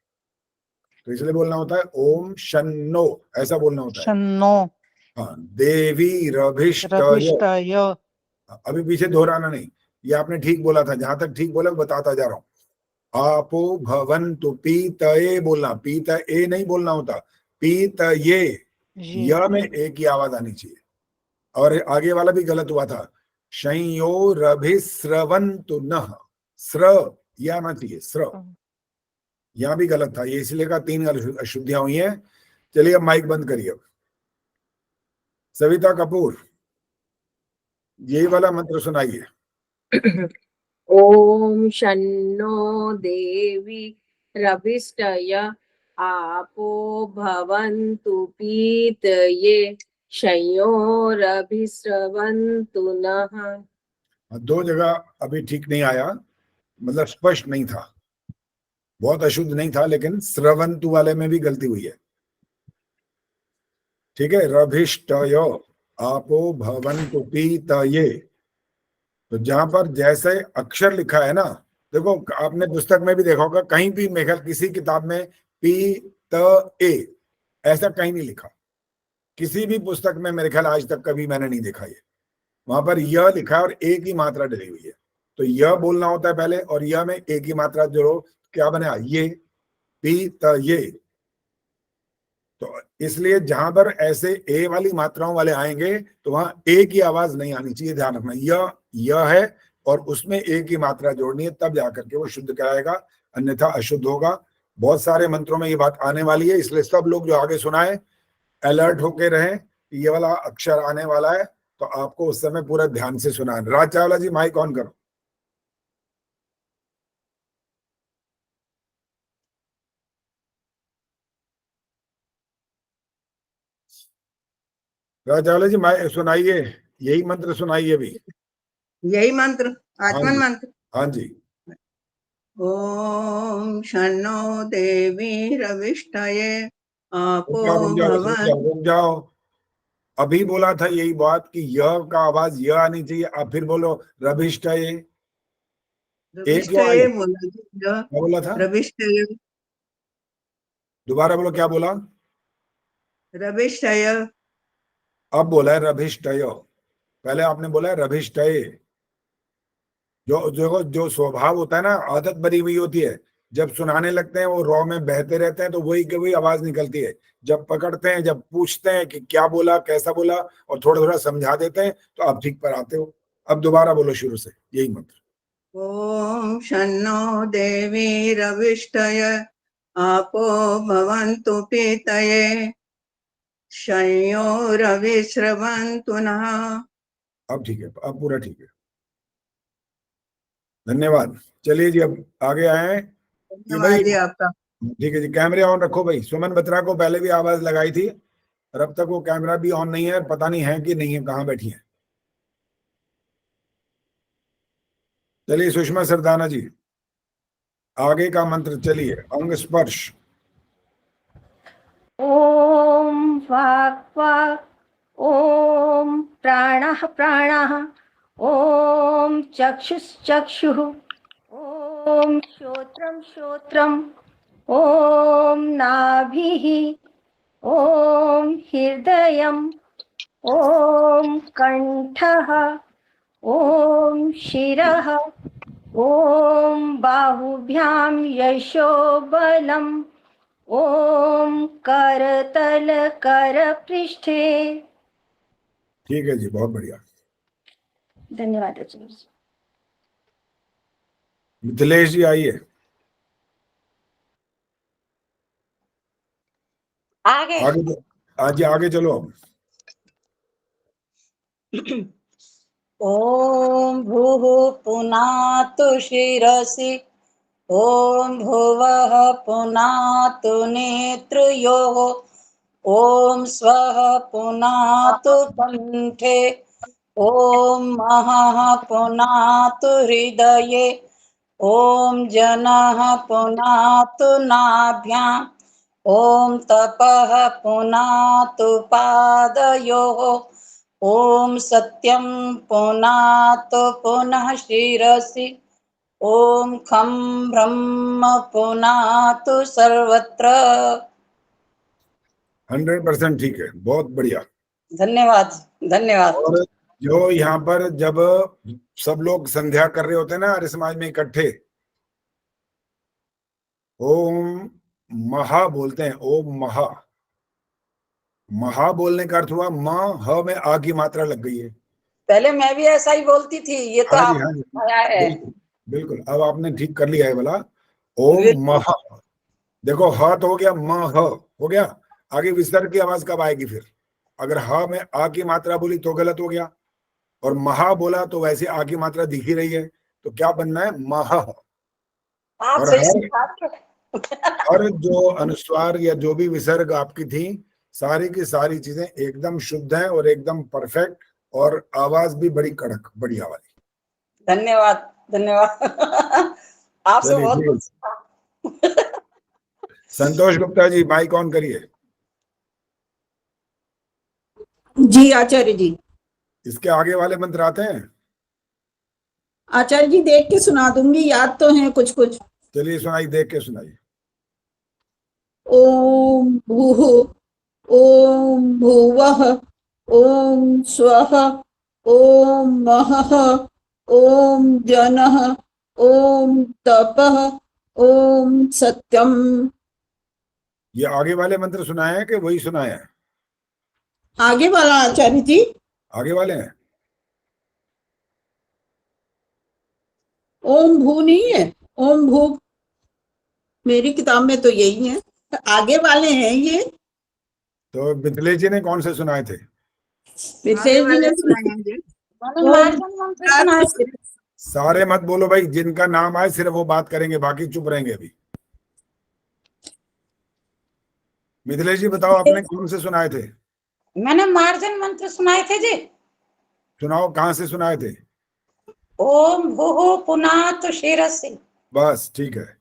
तो इसलिए बोलना होता है ओम शन्नो, ऐसा बोलना होता है। शन्नो हाँ, देवी रभिष्टय। रभिष्टाय। अभी पीछे दोहराना नहीं, ये आपने ठीक बोला था, जहां तक ठीक बोला बताता जा रहा हूं। आपो भवन्तु पीतये बोलना, पीत ए नहीं बोलना होता, पीतये, य में एक ही आवाज आनी चाहिए। और आगे वाला भी गलत हुआ था, शयोरभिस्रवन्तु नः, स्र ये आना चाहिए, स्र, यहां भी गलत था, ये इसलिए का 3 अशुद्धियां हुई हैं। चलिए अब माइक बंद करिए। सविता कपूर, यही वाला मंत्र सुनाइए। ओम शन्नो देवी रभिष्टय आपो भवन्तु पीतये शयोरभिस्रवन्तु नः। 2 जगह अभी ठीक नहीं आया, मतलब स्पष्ट नहीं था, बहुत अशुद्ध नहीं था, लेकिन स्रवंतु वाले में भी गलती हुई है। ठीक है, रभिष्टय आपो भवन्तु पीतये। तो जहां पर जैसे अक्षर लिखा है ना, देखो आपने पुस्तक में भी देखा होगा, कहीं भी मेघल किसी किताब में पी त ए ऐसा कहीं नहीं लिखा, किसी भी पुस्तक में मेरे ख्याल आज तक कभी मैंने नहीं देखा ये। वहां पर यह लिखा है और एक ही मात्रा डली हुई है, तो यह बोलना होता है पहले, और यह में एक ही मात्रा जोड़ो, क्या बना ये, पी त ये। तो इसलिए जहां पर ऐसे ए वाली मात्राओं वाले आएंगे तो वहां एक ही आवाज नहीं आनी चाहिए, ध्यान रखना। यह है और उसमें एक ही मात्रा जोड़नी है, तब जाकर के वो शुद्ध कराएगा, अन्यथा अशुद्ध होगा। बहुत सारे मंत्रों में ये बात आने वाली है, इसलिए सब लोग जो आगे सुनाए अलर्ट होके रहें कि ये वाला अक्षर आने वाला है, तो आपको उस समय पूरा ध्यान से सुना। राज चावला जी माइक ऑन करो। राज चावला जी माइक सुनाइए, यही मंत्र सुनाइए अभी। यही मंत्र, हाँ आचमन जी, मंत्र। हाँ जी। ओम शन्नो देवी रविष्टये आपो रुक जाओ, भवन। रुक जाओ। अभी बोला था यही बात कि यह का आवाज यह आनी चाहिए, आप फिर बोलो रभिष्टये। एक जो आई, रविष्टये बोला, क्या बोला था, रविष्टये, दोबारा बोलो क्या बोला। रविष्टय। अब बोला है रभिष्टय, पहले आपने बोला है रभिष्टये। जो स्वभाव होता है ना, आदत बनी हुई होती है, जब सुनाने लगते हैं वो रॉ में बहते रहते हैं, तो वही की वही आवाज निकलती है। जब पकड़ते हैं, जब पूछते हैं कि क्या बोला कैसा बोला, और थोड़ा थोड़ा समझा देते हैं, तो आप ठीक पर आते हो। अब दोबारा बोलो शुरू से यही मंत्र। ओम शन्नो देवी रविष्टय आपो भवन्तु पीतये शयोरविस्रवन्तु नः। अब ठीक है, अब पूरा ठीक है। धन्यवाद। चलिए जी, अब आगे आए कि भाई, धन्यवाद जी आपका। ठीक है जी, कैमरे ऑन रखो भाई। सुमन बत्रा को पहले भी आवाज लगाई थी और अब तक वो कैमरा भी ऑन नहीं है, पता नहीं है कि नहीं है, कहाँ बैठी है। चलिए सुषमा सरदाना जी, आगे का मंत्र चलिए, अंग स्पर्श। ओम वाक् वाक्, ओम प्राणः प्राणः, ओम चक्षुश्चक्षुः, ओम श्रोत्रं श्रोत्रम्, ओम नाभिः, ओम हृदयम्, ओम कंठः, ओम शिरः, ओम बाहुभ्यां यशोबलम्, ओम करतल कर पृष्ठे। ठीक है जी, बहुत बढ़िया। धन्यवाद आचार्य जी। मिथिलेश जी आइए, आगे आगे आज आगे चलो अब। ओम भूः पुनातु शिरसि, ओम भुवः पुनातु नेत्रयोः, ओम स्वः पुनातु कंठे, ओम महः पुनातु हृदये, ओम जनः पुनातु नाभ्याम्, ओम तपः पुनातु पादयोः, ओम सत्यं पुनातु पुनः शिरसि, ओम खं ब्रह्म पुनातु सर्वत्र। 100% ठीक है, बहुत बढ़िया। धन्यवाद धन्यवाद। और जो यहाँ पर जब सब लोग संध्या कर रहे होते हैं ना आर्य समाज में इकट्ठे, ओम महा बोलते हैं, ओम महा। महा बोलने का अर्थ हुआ म ह में आ की मात्रा लग गई है। पहले मैं भी ऐसा ही बोलती थी, ये तो हाँ जी, आप हाँ जी, आया है। बिल्कुल बिल्कुल, अब आपने ठीक कर लिया है बोला। ओम महा, देखो ह तो हो गया, म ह हो गया, आगे विसर्ग की आवाज कब आएगी फिर? अगर ह में आ की मात्रा बोली तो गलत हो गया, और महा बोला तो वैसे आ की मात्रा दिख ही रही है, तो क्या बनना है? महा। आप और सही सिखा के हर जो अनुस्वार या जो भी विसर्ग आपकी थी, सारी की सारी चीजें एकदम शुद्ध हैं और एकदम परफेक्ट, और आवाज भी बड़ी कड़क बढ़िया वाली। धन्यवाद धन्यवाद। आपसे चलिए बहुत ठीक है। कुछ सीखा। संतोष गुप्ता जी, माइक ऑन करिए। जी आचार्य जी। इसके आगे वाले मंत्र आते हैं? आचार्य जी देख के सुना दूंगी, याद तो है कुछ कुछ। चलिए सुनाई, देख के सुनाइए। ओम भूः, ओम भुवः, ओम स्वः, ओम महः, ओम जनः, ओम तपः, ओम सत्यम। ये आगे वाले मंत्र सुनाए हैं कि वही सुनाए हैं? आगे वाला आचार्य जी। आगे वाले हैं। ओम भू नहीं है, ओम भू मेरी किताब में तो यही है, आगे वाले हैं ये। तो मिथिलेश जी ने कौन से सुनाए थे? विशेष जी ने सारे मत बोलो भाई, जिनका नाम आए सिर्फ वो बात करेंगे, बाकी चुप रहेंगे अभी। मिथिलेश जी बताओ, आपने कौन से सुनाए थे? मैंने मार्जन मंत्र सुनाए थे जी। सुनाओ, कहाँ से सुनाए थे? ओम भूः पुनातु शिरसि। बस ठीक है।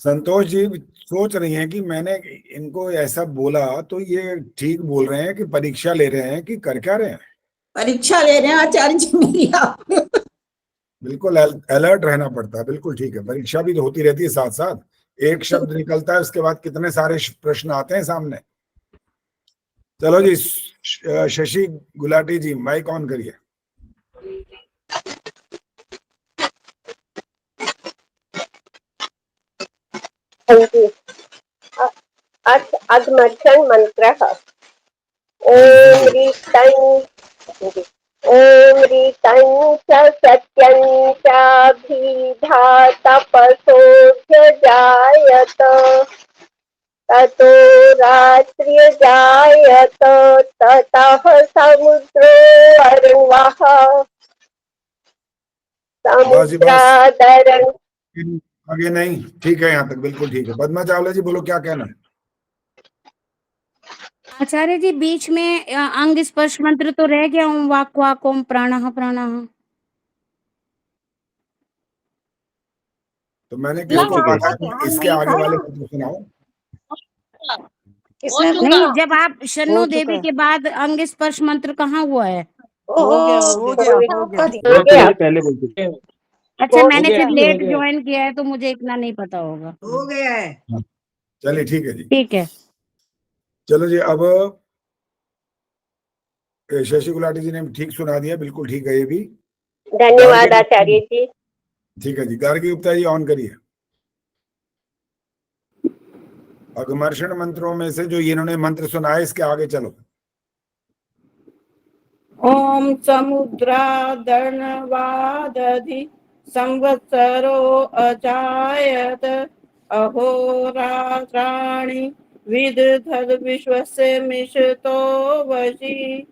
संतोष जी सोच रही हैं कि मैंने इनको ऐसा बोला तो ये ठीक बोल रहे हैं कि परीक्षा ले रहे हैं कि कर क्या रहे हैं? परीक्षा ले रहे हैं आचार्य जी मेरी आप। बिल्कुल अलर्ट रहना पड़ता है, बिल्कुल ठीक है। परीक्षा भी तो होती रहती है साथ साथ, एक शब्द निकलता है उसके बाद कितने सारे प्रश्न आते हैं सामने। चलो जी, शशि गुलाटी जी, माइक ऑन करिए। अधमर्षण मंत्रः। ओम रीतं च सत्यं चाभिधातपसोऽभ्यजायत, ततो रात्र्यजायत, ततः समुद्रो अर्वः। बस जी बस, समुद्रादरं आगे नहीं, ठीक है, यहाँ तक बिल्कुल ठीक है। पद्मा चावला जी बोलो क्या कहना है। आचार्य जी बीच में अंग स्पर्श मंत्र तो रह गया, ओम वाक वाक ओम प्राणः प्राणः। तो मैंने कह चुका था कि इसके आगे वाले मंत्र सुनाओ। नहीं, जब आप शरणो हो चुका देवी है। के बाद अंग स्पर्श मंत्र कहाँ हुआ है? हो गया हो गया। बहुत पहले बोल चुके हैं। अच्छा, हो मैंने गया, फिर लेट ज्वाइन किया है तो मुझे इतना नहीं पता होगा। हो गया है। चलिए ठीक है जी, ठीक है। चलो जी। अब शशि गुलाटी जी ने ठीक सुना दिया, बिल्कुल ठीक है ये भी। धन्यवाद आचार्य जी। ठीक है जी, गार्गी गुप्ता जी ऑन करिए। अगमर्षण मंत्रों में से जो इन्होंने मंत्र सुनाए, इसके आगे चलो। ओम समुद्रादर्णवादधि संवत्सरो अजायत अहोरात्राणि विदधद विश्वस्य मिषतो वशी।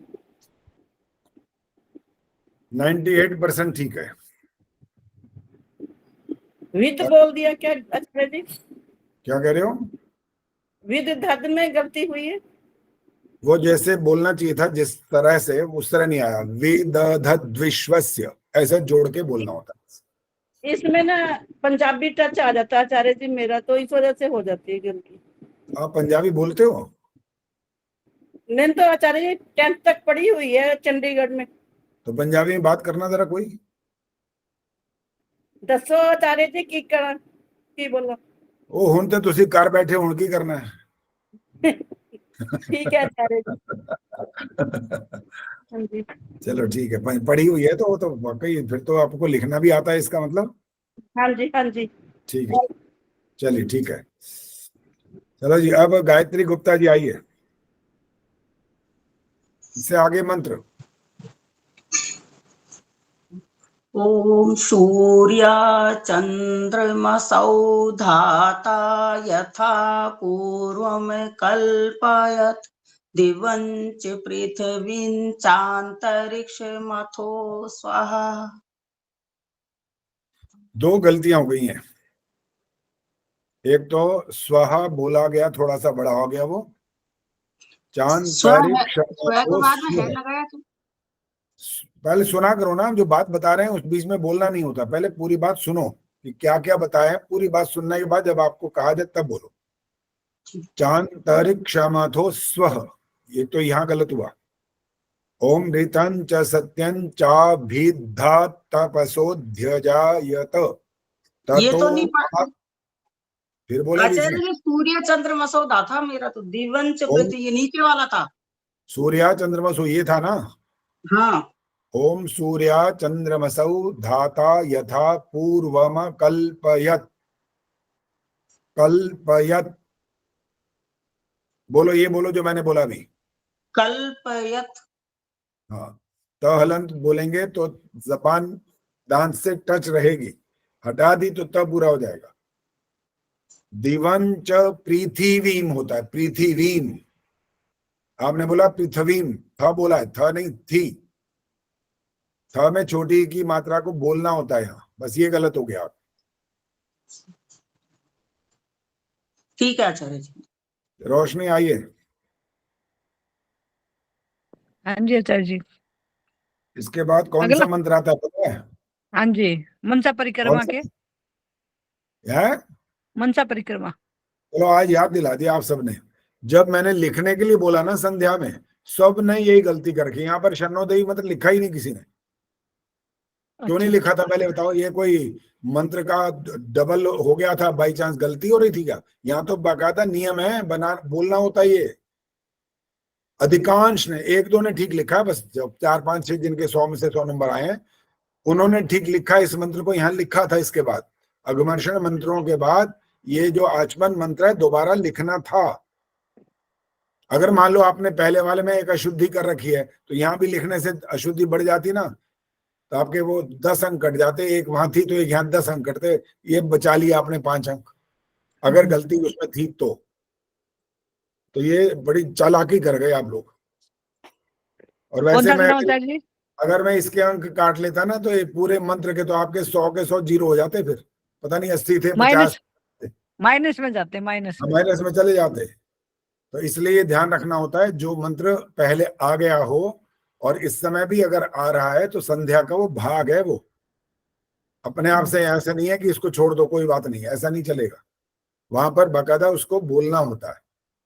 98% ठीक है। विद बोल दिया क्या आचार्य जी? क्या कह रहे हो? विद धद में गलती हुई है। वो जैसे बोलना चाहिए था जिस तरह से, उस तरह नहीं आया। विदधद्विश्वस्य ऐसे जोड़ के बोलना होता है। इसमें ना पंजाबी टच आ जाता है आचार्य जी मेरा, तो इस वजह से हो जाती है गलती। आप पंजाबी बोलते हो? मैंने तो आचार्य जी 10th तक पढ़ी हुई है चंडीगढ़ में। तो पंजाबी में बात करना जरा कोई। दसो आचार्य जी की बोलो। ओ हुन तो तुसी कर बैठे, हुन की करना है। ठीक है आचार्य जी। हाँ जी। चलो ठीक है, पढ़ी हुई है तो वो तो वाकई, फिर तो आपको लिखना भी आता है इसका मतलब। हाँ जी हाँ जी। ठीक है, चलिए ठीक है। चलो जी, अब गायत्री गुप्ता जी आइए, इससे आगे मंत्र। ओम सूर्या चंद्रमसौ धाता यथा पूर्वम कल्पयत दिवंच पृथ्वीं चांतरिक्षमथो स्वाहा। 2 गलतियां हो गई हैं। एक तो स्वाहा बोला गया, थोड़ा सा बड़ा हो गया वो। चांतरिक्ष पहले सुना करो ना, जो बात बता रहे हैं उस बीच में बोलना नहीं होता। पहले पूरी बात सुनो कि क्या क्या बताया। पूरी बात सुनने के बाद जब आपको कहा जाए तब बोलो। चांतरिक्षमथो स्वः, ये तो यहाँ गलत हुआ। ओम ऋतं च सत्यं चाभिद्धा तपसोऽध्यजायत। ये तो नहीं पढ़ा। फिर बोले आचार्य जी सूर्य चंद्रमसौ धाता, मेरा तो दिवंच पृथ्वी, ये नीचे वाला था। सूर्या चंद्रमसो ये था ना। हाँ। ओम सूर्या चंद्रमसौ धाता यथा पूर्वम कल्पयत। कल्पयत बोलो, ये बोलो जो मैंने बोला भी। कल्पयत। हाँ, त हलंत बोलेंगे तो जबान दांत से टच रहेगी, हटा दी तो तब बुरा हो जाएगा। दिवंच पृथ्वीम होता है, पृथ्वीम। आपने बोला पृथ्वीम, था बोला है, था नहीं थी। था में छोटी की मात्रा को बोलना होता है यहाँ, बस ये गलत हो गया। ठीक है आचार्य जी। रोशनी आइए। हाँ जी आचार्य जी। इसके बाद कौन अगला? सा मंत्र आता है पता है? हाँ जी, मनसा परिक्रमा के। है मनसा परिक्रमा। चलो आज याद दिला दिया आप सबने। जब मैंने लिखने के लिए बोला ना संध्या में, सब ने यही गलती कर रखी। यहाँ पर शरणोदयी मंत्र लिखा ही नहीं किसी ने। क्यों नहीं लिखा था पहले बताओ? ये कोई मंत्र का डबल हो गया था, बाई चांस गलती हो रही थी क्या? यहाँ तो बाकायदा नियम है, बना बोलना होता है ये। अधिकांश ने, 1-2 ने ठीक लिखा, बस जब 4-5-6 जिनके 100 में से 100 नंबर आए हैं उन्होंने ठीक लिखा। इस मंत्र को यहाँ लिखा था। इसके बाद अगमर्षण मंत्रों के बाद ये जो आचमन मंत्र है दोबारा लिखना था। अगर मान लो आपने पहले वाले में एक अशुद्धि कर रखी है तो यहाँ भी लिखने से अशुद्धि बढ़ जाती ना, तो आपके वो 10 अंक कट जाते। एक वहां थी तो एक यहाँ 10 अंक कटते। ये बचा लिया आपने 5 अंक, अगर गलती उसमें थी तो ये बड़ी चालाकी कर गए आप लोग। और कौन वैसे सा मैं करना होता है जी? अगर मैं इसके अंक काट लेता ना तो ये पूरे मंत्र के तो आपके 100 के 100 जीरो हो जाते, फिर पता नहीं 80 थे 50 माइनस में जाते, माइनस में। माइनस में चले जाते। तो इसलिए ध्यान रखना होता है जो मंत्र पहले आ गया हो और इस समय भी अगर आ रहा है तो संध्या का वो भाग है, वो अपने आप से ऐसा नहीं है कि इसको छोड़ दो कोई बात नहीं, ऐसा नहीं चलेगा, वहां पर बाकायदा उसको बोलना होता है।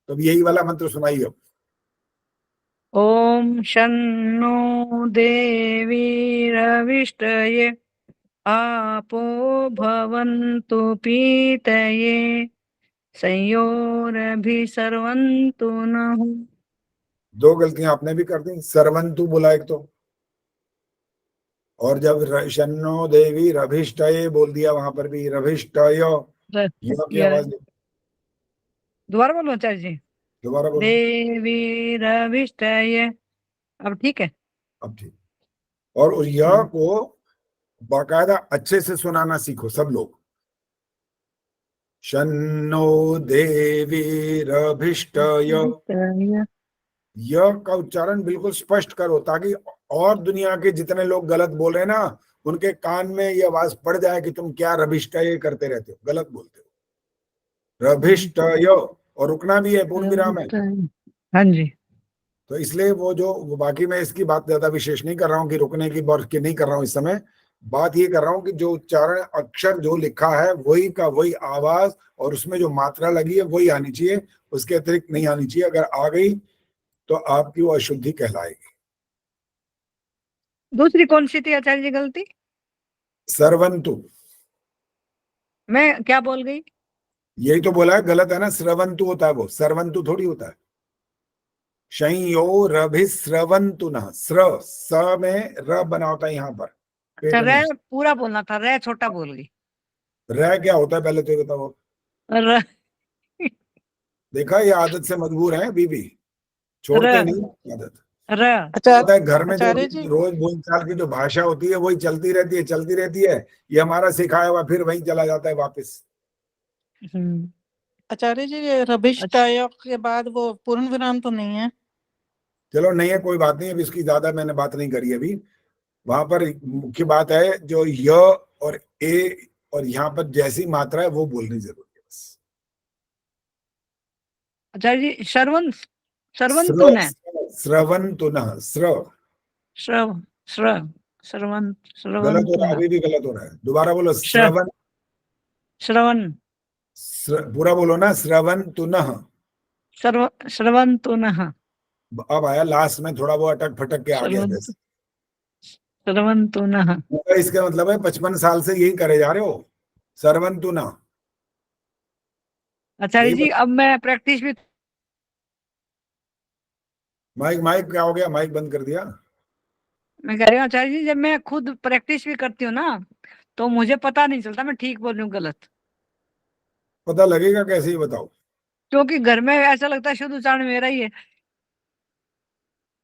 तो यही वाला मंत्र सुनाइए अब। ओम शन्नो देवीरविष्टये आपो भवन्तु पीतये संयोरभिसर्वन्तु नः। 2 गलतियां आपने भी कर दी, सर्वंतु बोला एक तो, और जब शन्नो देवी रभिष्टये बोल दिया वहां पर भी रभिष्टय, की आवाज दोबारा बोलो आचार्य जी। दोबारा बोलो। देवी रविष्टये, अब ठीक है? अब ठीक। और उस य को बाकायदा अच्छे से सुनाना सीखो सब लोग। शन्नो देवी रभिष्टय, य का उच्चारण बिल्कुल स्पष्ट करो ताकि और दुनिया के जितने लोग गलत बोल रहे हैं ना उनके कान में ये आवाज पड़ जाए कि तुम क्या रभिष्टय करते रहते हो, गलत बोलते हो। रभिष्टय, और रुकना भी है, पूर्ण विराम है। हाँ जी। तो इसलिए वो बाकी मैं इसकी बात ज्यादा विशेष नहीं कर रहा हूँ कि रुकने की बात नहीं कर रहा हूँ इस समय। बात ये कर रहा हूँ कि जो उच्चारण अक्षर जो लिखा है वही का वही आवाज और उसमें जो मात्रा लगी है वही आनी चाहिए, उसके अतिरिक्त नहीं आनी चाहिए। अगर आ गई तो आपकी वो अशुद्धि कहलाएगी। दूसरी कौन सी थी आचार्य जी गलती? सर्वंतु। मैं क्या बोल गई? यही तो बोला है, गलत है ना, श्रवंतु होता है वो, सर्वंतु थोड़ी होता है। शयो रभिस्रवंतु न, स्र स में र बना होता है यहाँ पर। अच्छा, रे पूरा बोलना था, रे छोटा बोल गई। र क्या होता है पहले तो ये बताओ। र देखा, ये आदत से मजबूर है अभी भी, छोड़ते नहीं आदत। अच्छा घर में जो आचार्य जी, रोज बोलचाल की जो भाषा होती है वही चलती रहती है। ये हमारा सिखाया हुआ फिर वहीं चला जाता है वापस। आचार्य जी ये रभिष्टाय के बाद वो पूर्ण विराम तो नहीं है? चलो नहीं है, कोई बात नहीं, अभी इसकी ज्यादा मैंने बात नहीं करी अभी। वहां पर मुख्य बात है जो य और ए और यहाँ पर जैसी मात्रा है वो बोलनी जरूरी है बस। आचार्य जी श्रवण श्रवंतुनः, गलत हो रहा है, अभी भी गलत हो रहा है। दोबारा बोलो, श्रवण पूरा बोलो ना, श्रवंतुनः। श्रवंतुनः। अब आया लास्ट में थोड़ा वो अटक फटक के आ गया जैसे। श्रवंतुनः, इसका मतलब है 55 साल से यही करे जा रहे हो, सर्वंतुनः। आचार्य जी अब मैं प्रैक्टिस भी। माइक क्या हो गया, माइक बंद कर दिया? मैं कह रही हूँ आचार्य जी जब मैं खुद प्रैक्टिस भी करती हूँ ना तो मुझे पता नहीं चलता मैं ठीक बोल रही हूँ गलत। पता लगेगा कैसे, ही बताओ। क्योंकि घर में ऐसा लगता है शुद्ध उच्चारण मेरा ही है।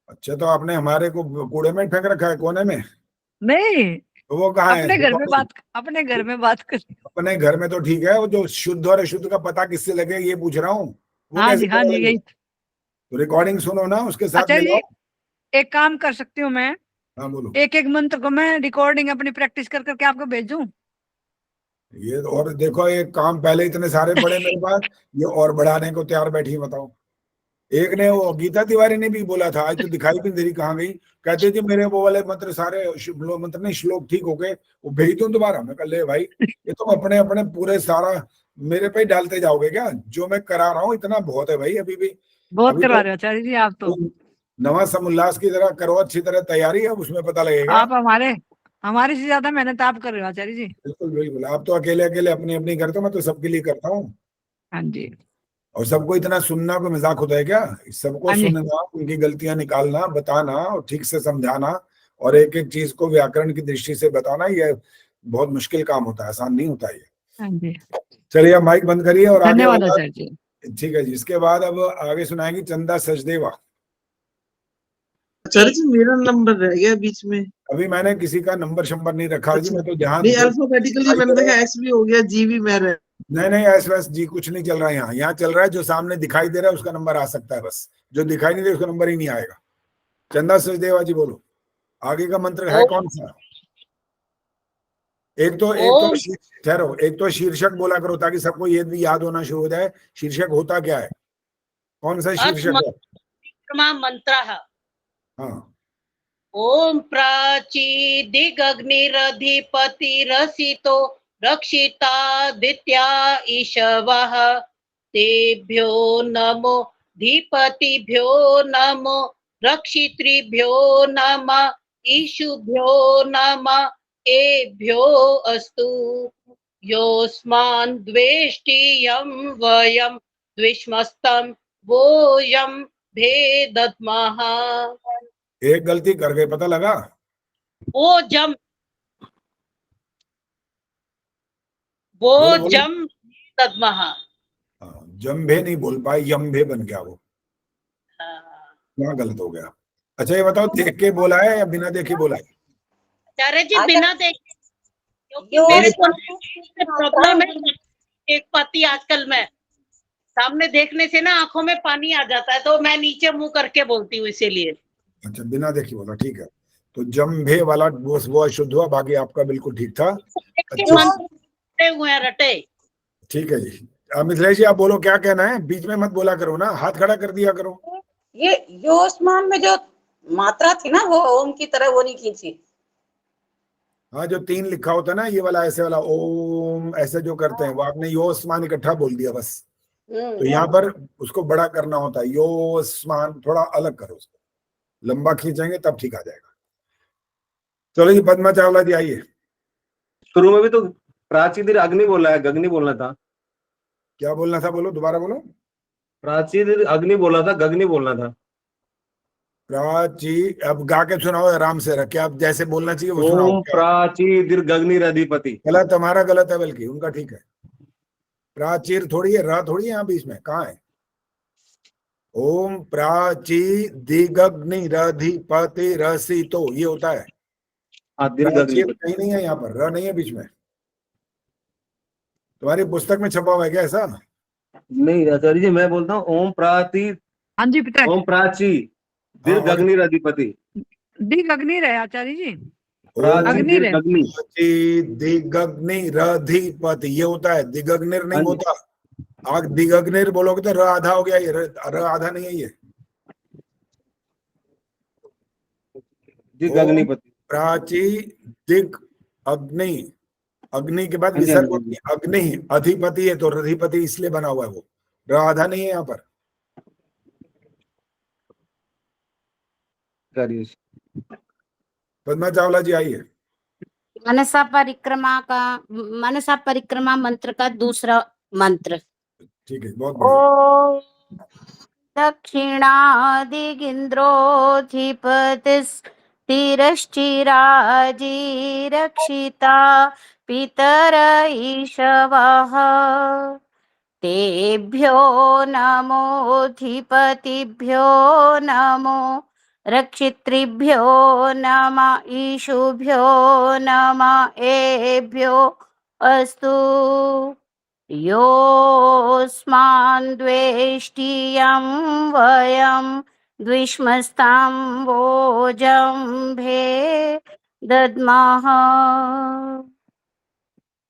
अच्छा, तो आपने हमारे को कूड़े में फेंक रखा है कोने में? नहीं, तो वो कहाँ है? अपने घर में बात कर। अपने घर में तो ठीक है, वो जो शुद्ध और अशुद्ध का पता किससे लगे ये पूछ रहा हूँ। हाँ जी यही। तो रिकॉर्डिंग सुनो ना, उसके साथ अच्छा जी मिलाओ। एक काम कर सकती हूँ मैं? हाँ बोलो। एक मंत्र को मैं रिकॉर्डिंग अपनी प्रैक्टिस कर करके आपको भेजूं? ये और देखो, ये काम पहले इतने सारे पड़े मेरे पास, ये और बढ़ाने को तैयार बैठी, बताओ। एक ने वो गीता तिवारी ने भी बोला था, आज तो दिखाई भी नहीं, कहाँ गई? कहते थे मेरे वो वाले मंत्र सारे मंत्र नहीं श्लोक ठीक हो गए, वो भेज दो दोबारा। मैं कह ले भाई, ये तुम अपने अपने पूरे सारा मेरे पे डालते जाओगे क्या? जो मैं करा रहा हूँ इतना बहुत है भाई, अभी भी बहुत करवा रहे हो आचार्य जी आप तो। नवा समुल्लास की तरह करो, अच्छी तरह तैयारी है, उसमें पता लगेगा। आप हमारे से ज्यादा मेहनत आप कर रहे हो आचार्य जी। बिल्कुल बिल्कुल, आप तो अकेले अपनी अपनी करते हो, मैं तो सबके लिए करता हूँ। हाँ जी। और सबको इतना सुनना कोई मजाक होता है क्या? सबको सुनना, उनकी गलतियां निकालना, बताना और ठीक से समझाना और एक एक चीज को व्याकरण की दृष्टि से बताना, ये बहुत मुश्किल काम होता है, आसान नहीं होता ये। हाँ जी। चलिए अब माइक बंद करिए और आगे। आचार्य जी। ठीक है जी, इसके बाद अब आगे सुनाएंगी चंदा सचदेवा। आचार्य जी मेरा नंबर रह गया बीच में। अभी मैंने किसी का नंबर शंबर नहीं रखा जी, मैं तो ध्यान नहीं, अल्फाबेटिकली मैंने देखा एक्स भी हो गया, जी भी मैं रह। नहीं एस वैस जी कुछ नहीं चल रहा है यहाँ चल रहा है जो सामने दिखाई दे रहा है उसका नंबर आ सकता है, बस जो दिखाई नहीं दे उसका नंबर ही नहीं आएगा। चंदा सचदेवा जी बोलो, आगे का मंत्र है कौन सा? एक तो ठहरो, एक तो शीर्षक बोला करो ताकि सबको ये भी याद होना शुरू हो जाए। शीर्षक होता क्या है? कौन सा शीर्षक है? मंत्र। हाँ, ओम प्राचीदिगग्निरधिपतिरसितो रक्षितादित्या ईशवः तेभ्यो नमो धीपतिभ्यो नमो रक्षितृभ्यो नमः ईशुभ्यो नमः एभ्यो अस्तु योऽस्मान् द्वेष्टियं वयं द्विष्मस्तं वोऽयं भेदद्मः। एक गलती कर गए, पता लगा? वो जम बोलो। जम तद्महा। जम्भे नहीं बोल पाए, यम्भे बन गया वो। क्या गलत हो गया? अच्छा ये बताओ, देख के बोला है या बिना देखे बोला है? आचार्य जी बिना देखे, क्योंकि मेरे को प्रॉब्लम है एक पति आजकल में सामने देखने से ना आंखों में पानी आ जाता है, तो मैं नीचे मुंह करके बोलती हूँ इसीलिए। अच्छा, बिना देखे बोला, ठीक है। तो जम्भे वाला वो अशुद्ध हुआ, बाकी आपका बिल्कुल ठीक था। हुए रटे। ठीक है जी। अब मिथिलेश जी आप बोलो, क्या कहना है? बीच में मत बोला करो ना, हाथ खड़ा कर दिया करो। ये योस्मान में जो मात्रा थी ना वो ओम की तरह वो नहीं खींची। हाँ, जो 3 लिखा होता है ना, ये वाला ऐसे वाला ओम ऐसे जो करते हैं, वो आपने योस्मान इकट्ठा बोल दिया बस। तो यहाँ पर उसको बड़ा करना होता है, योस्मान थोड़ा अलग करो उसको, लंबा खींचेंगे तब ठीक आ जाएगा। चलो जी, पद्मा चावला जी आइए। शुरू में भी तो प्राचीन अग्नि बोला है, गगनी बोलना था। क्या बोलना था? बोलो, दोबारा बोलो। प्राचीन अग्नि बोला था, गगनी बोलना था। प्राची, अब गा के सुनाओ आराम से रख के, आप जैसे बोलना चाहिए वो सुनाओ। ओम प्राचीर गगनीर अधिपति। गलत, हमारा गलत है, बल्कि उनका ठीक है। प्राचीर थोड़ी है, रा थोड़ी है यहाँ बीच में, कहाँ है? ओम प्राची दिगग्नि रधिपति रसितो, ये होता है। प्राचीर कहीं नहीं है यहाँ पर, र नहीं है बीच में। तुम्हारी पुस्तक में छपा हुआ है क्या ऐसा? नहीं आचार्य जी, मैं बोलता हूँ ओम प्राची। हाँ जी पिता। ओम प्राची दीर्घ अग्नि अधिपति। दीर्घ अग्नि रहे आचार्य जी। प्राची दिगग्नि रधिपति, ये होता है। दिगग्निर नहीं होता। आग दिगग्निर बोलोगे तो र आधा हो गया, ये र आधा नहीं है ये। दिग अग्निपति। प्राची दिग अग्नि, अग्नि के बाद विसर्ग होती है, अग्नि अधिपति है तो रधिपति इसलिए बना हुआ है वो, र आधा नहीं है यहाँ पर। पद्मा चावला जी आइए। मनसा परिक्रमा मंत्र का दूसरा मंत्र। ठीक है, बहुत बढ़िया। ओ दक्षिणादिगिन्द्रोऽधिपतिस्थिरश्चिराजी रक्षिता पितर ईशवः तेभ्यो नमोऽधिपतिभ्यो नमो रक्षितृभ्यो नमः ईशुभ्यो नमः एभ्यो अस्तु योऽस्मान् द्वेष्टियं वयं द्विष्मस्तां वोजम्भे दद्मः।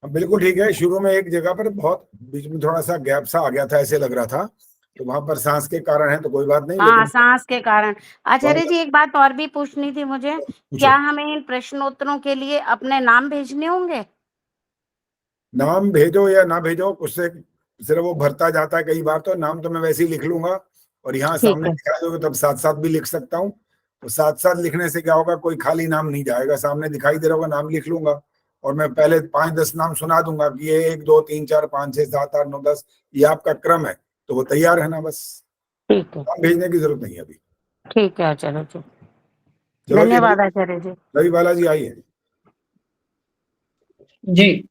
बिल्कुल ठीक है। शुरू में एक जगह पर बहुत बीच में थोड़ा सा गैप सा आ गया था, ऐसे लग रहा था, तो वहां पर सांस के कारण है तो कोई बात नहीं। हाँ, लेकिन सांस के कारण। आचार्य जी एक बात और भी पूछनी थी मुझे, क्या हमें इन प्रश्नोत्तरों के लिए अपने नाम भेजने होंगे? नाम भेजो या ना भेजो, उससे सिर्फ वो भरता जाता है कई बार। तो नाम तो मैं वैसे ही लिख लूंगा और यहाँ सामने दिखा दोगे तब साथ साथ भी लिख सकता हूँ। तो साथ साथ लिखने से क्या होगा, कोई खाली नाम नहीं जाएगा, सामने दिखाई दे रहा होगा, नाम लिख लूंगा और मैं पहले 5-10 नाम सुना दूंगा कि ये 1 2 3 4 5 6 7 8 9 10 ये आपका क्रम है, तो वो तैयार है ना, बस। ठीक है, भेजने की जरूरत नहीं है अभी। ठीक है आचार्य जी, धन्यवाद आचार्य जी। रवि बालाजी आइए जी।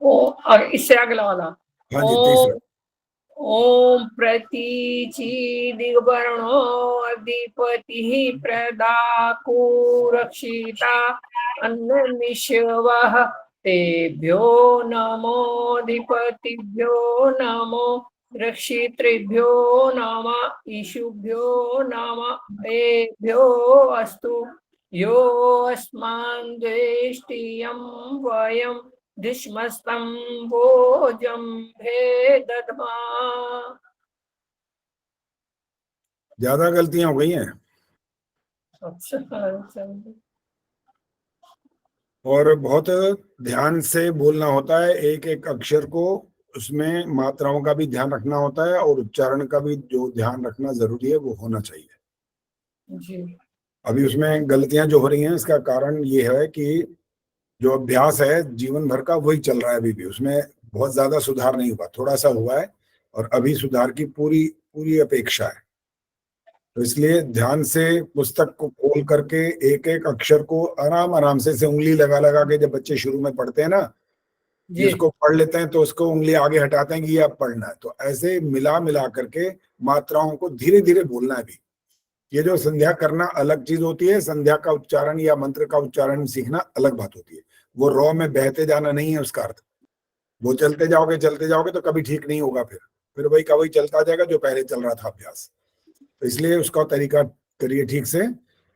ओ और इससे अगला वाला। हाँ जी, तीसरा। ओम प्रतीचि दिग्वर्णो अधिपति प्रदाको रक्षिता अन्ननिश्वः तेभ्यो नमोऽधिपतिभ्यो नमो रक्षितृभ्यो नाम ईशुभ्यो नाम एभ्यो अस्तु यो अस्मान् द्वेष्टियं वयं दिश्मस्तं भोजं भेदध्मा। ज्यादा गलतियां हो गई हैं और बहुत ध्यान से बोलना होता है, एक एक अक्षर को, उसमें मात्राओं का भी ध्यान रखना होता है और उच्चारण का भी जो ध्यान रखना जरूरी है वो होना चाहिए जी। अभी उसमें गलतियां जो हो रही हैं इसका कारण ये है कि जो अभ्यास है जीवन भर का वही चल रहा है अभी भी, उसमें बहुत ज्यादा सुधार नहीं हुआ, थोड़ा सा हुआ है और अभी सुधार की पूरी पूरी अपेक्षा है। तो इसलिए ध्यान से पुस्तक को खोल करके एक एक अक्षर को आराम आराम से उंगली लगा लगा के, जब बच्चे शुरू में पढ़ते हैं ना, जिसको पढ़ लेते हैं तो उसको उंगली आगे हटाते हैं कि ये अब पढ़ना है, तो ऐसे मिला मिला करके मात्राओं को धीरे धीरे बोलना है भी। ये जो संध्या करना अलग चीज होती है, संध्या का उच्चारण या मंत्र का उच्चारण सीखना अलग बात होती है। वो रॉ में बहते जाना नहीं है उसका अर्थ, वो चलते जाओगे तो कभी ठीक नहीं होगा, फिर वही का वही चलता जाएगा जो पहले चल रहा था अभ्यास। तो इसलिए उसका तरीका करिए ठीक से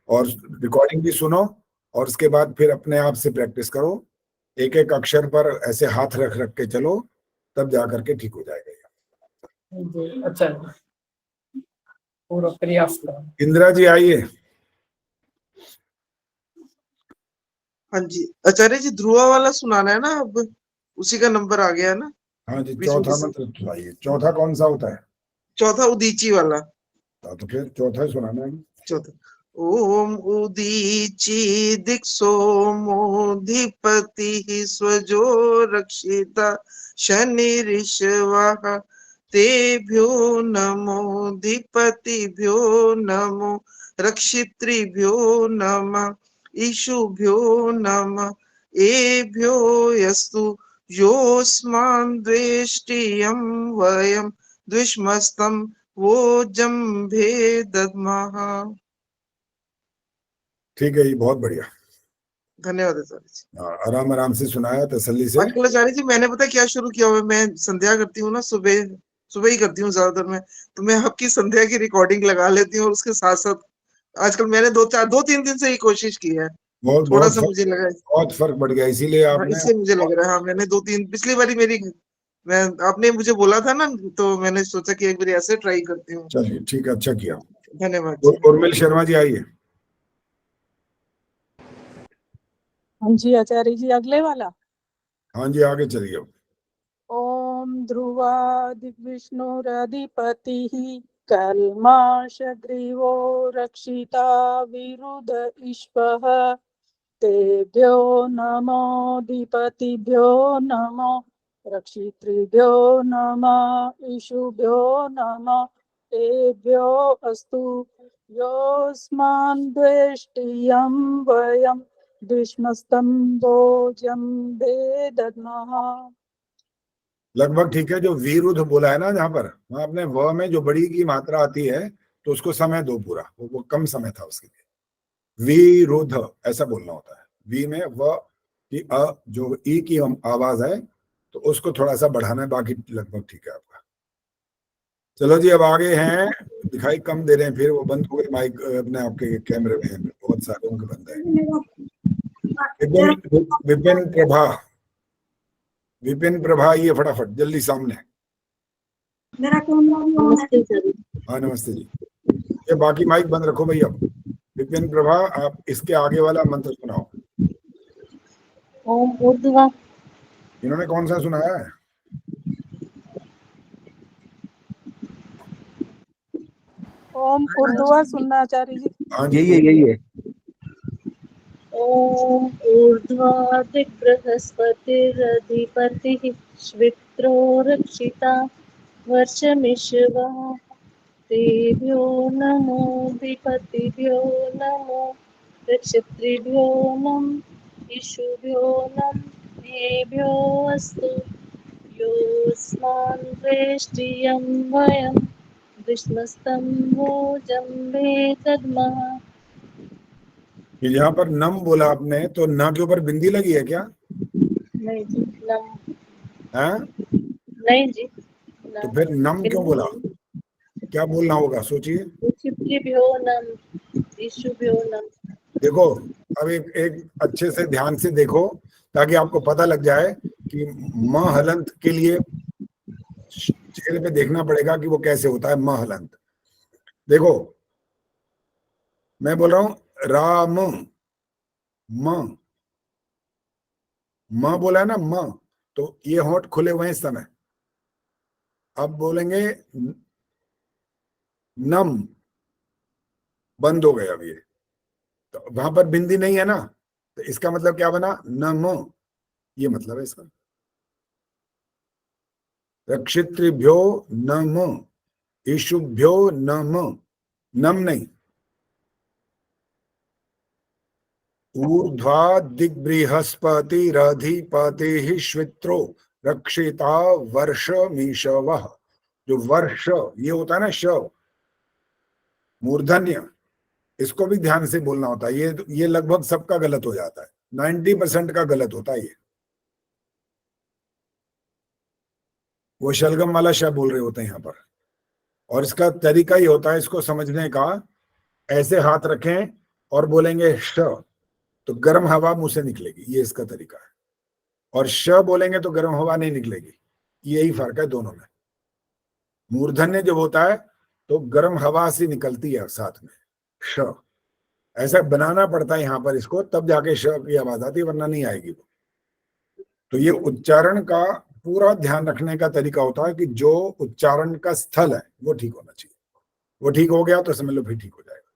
और रिकॉर्डिंग भी सुनो और उसके बाद फिर अपने आप से प्रैक्टिस करो, एक एक अक्षर पर ऐसे हाथ रख रख के चलो, तब जा करके ठीक हो जाएगा। अच्छा, पूरा प्रयास करो। इंदिरा जी आइए। हाँ जी आचार्य जी, ध्रुवा वाला सुनाना है ना, अब उसी का नंबर आ गया है ना। हाँ जी, चौथा मंत्र सुनाइए। चौथा कौन सा होता है? चौथा उदीची वाला। तो फिर चौथा सुनाना है। चौथा, ओम उदीची दिक्सोमोधिपति स्वजो रक्षिता शनि ऋषवः तेभ्यो नमोधिपतिभ्यो नमो रक्षितृभ्यो नमः ईशुभ्यो नमः एभ्यो यस्तु योऽस्मान् द्वेष्टियं वयं द्विष्मस्तं वो जम्भे दद्मः। ठीक है, ये बहुत बढ़िया, धन्यवाद आचार्य जी। आराम आराम से सुनाया, तसल्ली से। आजकल आचार्य जी मैंने पता क्या शुरू किया हुआ है, मैं संध्या करती हूँ ना, सुबह ही करती हूँ ज्यादातर मैं, तो मैं आपकी संध्या की रिकॉर्डिंग लगा लेती हूँ और उसके साथ साथ आजकल मैंने 2-3 दिन से ही कोशिश की है। थोड़ा सा मुझे लगा बहुत फर्क पड़ गया, इसीलिए आपने, इसलिए मुझे लग रहा है। हाँ, मैंने 2-3 पिछली बारी आपने मुझे बोला था ना, तो मैंने सोचा कि एक बार ऐसे ट्राई करती हूँ। चलिए ठीक है, अच्छा किया, धन्यवाद। उर्मिल शर्मा जी आइए। हाँ जी आचार्य जी, अगले वाला। हाँ जी, आगे चलिए। ओम ध्रुवादिविष्णुरधिपतिः कल्माषग्रीवो रक्षिता विरुद ईश्वः तेभ्यो नमोधिपतिभ्यो नमो रक्षितृभ्यो नमः ईशुभ्यो नमः तेभ्यो अस्तु योऽस्मान् द्वेष्टियं वयं द्विष्मस्तं भोजं भेदद्मः। लगभग ठीक है। जो विरुद्ध बोला है ना, जहां पर वहां अपने व में जो बड़ी की मात्रा आती है तो उसको समय दो पूरा, वो कम समय था उसके लिए। विरुद्ध ऐसा बोलना होता है। वी में व की अ जो ई की आवाज है तो उसको थोड़ा सा बढ़ाना है, बाकी लगभग ठीक है आपका। चलो जी, अब आगे हैं, दिखाई कम दे रहे हैं, फिर वो बंद हो गए माइक अपने आपके कैमरे में, बहुत सारे उनके बंद है। विपिन प्रभा ये फटाफट जल्दी सामने। मेरा नमस्ते सर। हाँ नमस्ते जी। ये बाकी माइक बंद रखो भैया। विपिन प्रभा, आप इसके आगे वाला मंत्र सुनाओ। ओम ऊर्ध्वा। इन्होंने कौन सा सुनाया है? ओम ऊर्ध्वा सुनना आचार्य जी। हाँ यही है। ओम ऊर्ध्वादिक बृहस्पतिरधिपतिः श्वित्रो रक्षिता वर्षमिश्वः तेभ्यो नमोधिपतिभ्यो नमो रक्षितृभ्यो नमः ईशुभ्यो नमः एभ्यो अस्तु योऽस्मान् द्वेष्टियं वयं द्विष्मस्तं भोजं भेदद्मः। यहाँ पर नम बोला आपने, तो न के ऊपर बिंदी लगी है क्या? नहीं जी, नम हाँ? नहीं जी, तो फिर नम क्यों बोला? क्या बोलना होगा सोचिए। ऋषिभ्यो नम ईशुभ्यो नम। देखो अब एक अच्छे से ध्यान से देखो ताकि आपको पता लग जाए कि म हलंत के लिए चेहरे पे देखना पड़ेगा कि वो कैसे होता है म हलंत। देखो मैं बोल रहा हूं राम, म बोला है ना म, तो ये होंठ खुले हुए हैं इस समय। अब बोलेंगे नम, बंद हो गए अब ये, तो वहां पर बिंदी नहीं है ना, तो इसका मतलब क्या बना? नम, ये मतलब है इसका। रक्षितृभ्यो नम, ईशुभ्यो नम, नम नहीं। ऊर्ध्वा दिग्बृहस्पति रधिपति श्वित्रो रक्षिता वर्ष मीशवः। जो वर्ष ये होता है ना श, मूर्धन्य, इसको भी ध्यान से बोलना होता है। ये लगभग सबका गलत हो जाता है, 90% का गलत होता है ये। वो शलगम वाला श बोल रहे होते हैं यहाँ पर। और इसका तरीका ये होता है इसको समझने का, ऐसे हाथ रखें और बोलेंगे श, तो गर्म हवा मुंह से निकलेगी, ये इसका तरीका है। और श बोलेंगे तो गर्म हवा नहीं निकलेगी, यही फर्क है दोनों में। मूर्धन्य जब होता है तो गर्म हवा से निकलती है साथ में श, ऐसा बनाना पड़ता है यहाँ पर इसको, तब जाके श की आवाज आती है, वरना नहीं आएगी वो। तो ये उच्चारण का पूरा ध्यान रखने का तरीका होता है कि जो उच्चारण का स्थल है वो ठीक होना चाहिए। वो ठीक हो गया तो समझ लो फिर ठीक हो जाएगा।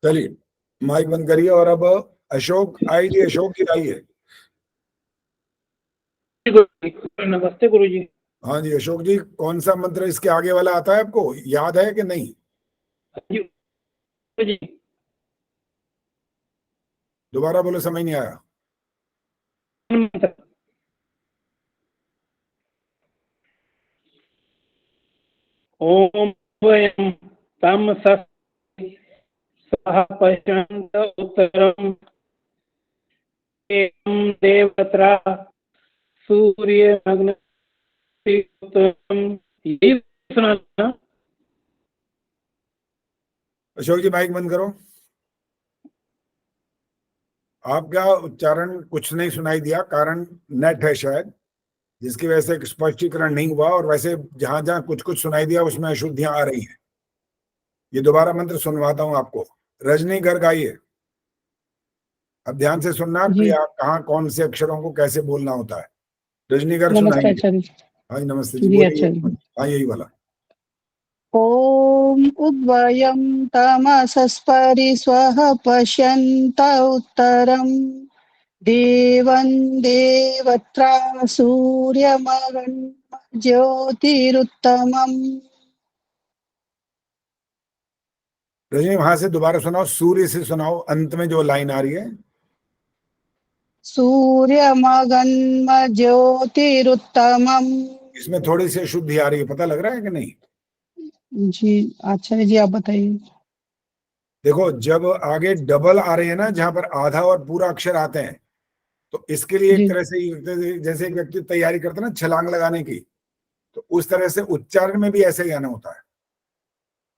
चलिए माइक बंद करिए। और अब अशोक आइए, अशोक जी आइए। नमस्ते गुरु जी। हाँ जी अशोक जी, कौन सा मंत्र इसके आगे वाला आता है, आपको याद है कि नहीं? जी दोबारा बोलो, समझ नहीं आया। ओम वयम तम सह पश्यन्त उत्तरम एवं देवत्रा सूर्य मग्न उत्तरम। यही सुना था। अशोक जी माइक बंद करो। आपका उच्चारण कुछ नहीं सुनाई दिया, कारण नेट है शायद, जिसकी वजह से स्पष्टीकरण नहीं हुआ। और वैसे जहां जहां कुछ कुछ सुनाई दिया उसमें अशुद्धियां आ रही हैं। ये दोबारा मंत्र सुनवाता हूं आपको। रजनी गर्ग आइए, अब ध्यान से सुनना कि आप कहाँ कौन से अक्षरों को कैसे बोलना होता है। रजनी गर्ग सुनाइए। हाँ जी नमस्ते जी, बोलिए। हाँ यही वाला। ओम उद्वयं तमसस्परि स्वः पश्यन्त उत्तरं देवं देवत्रा सूर्यमगन् ज्योतिरुत्तमम्। रजनी वहां से दोबारा सुनाओ, सूर्य से सुनाओ, अंत में जो लाइन आ रही है। सूर्यमगन्म ज्योतिरुत्तमम्। इसमें थोड़ी सी शुद्धि आ रही है, पता लग रहा है कि नहीं? जी आचार्य जी आप बताइए। देखो जब आगे डबल आ रहे हैं ना, जहां पर आधा और पूरा अक्षर आते हैं, तो इसके लिए एक तरह से जैसे एक व्यक्ति तैयारी करता है ना छलांग लगाने की, तो उस तरह से उच्चारण में भी ऐसे ही आना होता है।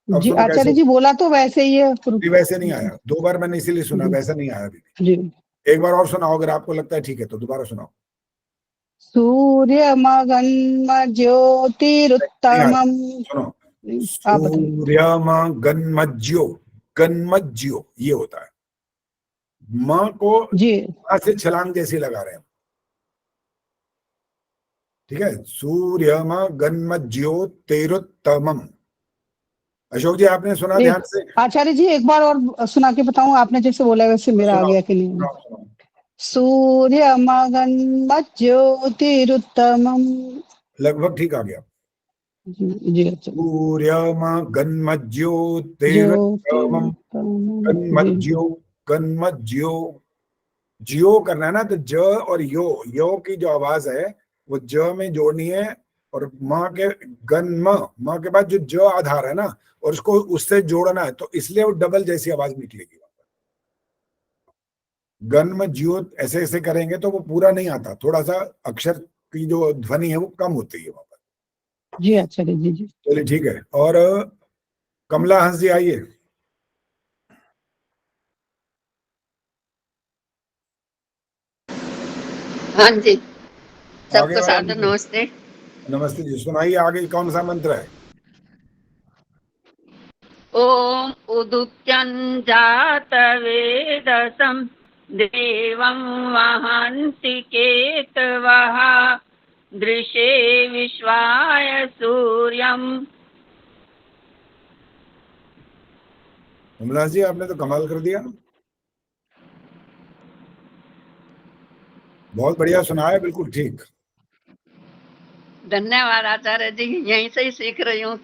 अब जी सुनो आचार्य कैसे। जी बोला तो वैसे ही है। वैसे नहीं आया, 2 बार मैंने इसीलिए सुना, वैसा नहीं आया अभी। जी एक बार और सुनाओ, अगर आपको लगता है ठीक है तो दोबारा सुनाओ। सूर्यमगन्म ज्योतिरुत्तमम्। सुनो, आप बताइए। सूर्यम गन्मज्यो, गन्मज्यो ये होता है। मां को जी से छलांग जैसी लगा रहे हैं, ठीक है। सूर्यम गन्मज्यो तेरुत्तमम। अशोक जी आपने सुना ध्यान से? आचार्य जी एक बार और सुना के बताऊं, आपने जैसे बोला वैसे मेरा आ गया कि नहीं? सूर्यमगन्म ज्योतिरुत्तमम्। लगभग ठीक आ गया। जी अच्छा। सूर्यम गन्मज्यो तेरुत्तमम, गन्मज्यो, गन्मज्यो, ज्यो करना है ना, तो ज और यो की जो आवाज है वो ज में जोड़नी है। और माँ के गन्म, माँ के बाद जो ज आधार है ना, और उसको उससे जोड़ना है, तो इसलिए वो डबल जैसी आवाज निकलेगी। गन्म ज्यो ऐसे ऐसे करेंगे तो वो पूरा नहीं आता, थोड़ा सा अक्षर की जो ध्वनि है वो कम होती है वहां पर। जी आचार्य जी जी। चलिए ठीक है। और कमला हंस जी आइए। हाँ जी, आगे सबको वाला सादर मंत्र। नमस्ते। नमस्ते जी, सुनाइए आगे कौन सा मंत्र है? ओम उदुत्यं जात वेदसं देवं वहन्ति केतवः दृशे विश्वाय सूर्यं। कमला जी आपने तो कमाल कर दिया, बहुत बढ़िया सुना है, बिल्कुल ठीक। धन्यवाद आचार्य जी, यहीं से ही सीख रही हूँ।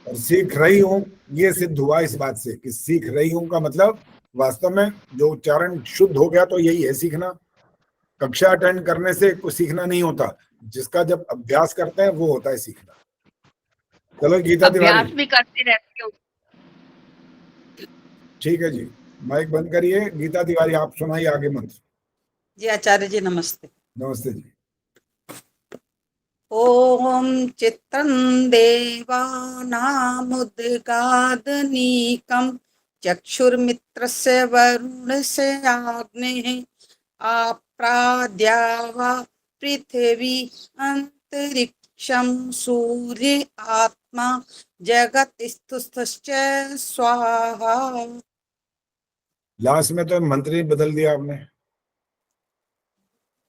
और सीख रही हूँ ये सिद्ध हुआ इस बात से कि सीख रही हूँ का मतलब वास्तव में जो उच्चारण शुद्ध हो गया तो यही है सीखना। कक्षा अटेंड करने से कुछ सीखना नहीं होता, जिसका जब अभ्यास करते हैं वो होता है सीखना। चलो गीता तिवारी। अभ्यास भी करती रहती हूँ। ठीक है जी, माइक बंद करिए। गीता तिवारी आप सुनाइए आगे मंत्र। जी आचार्य जी नमस्ते। नमस्ते जी। ओम चित्रं देवानामुद्गादनीकं चक्षुर्मित्रस्य वरुणस्य अग्नेः आप्राद्यावा पृथिवी अंतरिक्षं सूर्य आत्मा जगत्स्थुश्च स्वाहा। लास्ट में तो मंत्र ही बदल दिया आपने।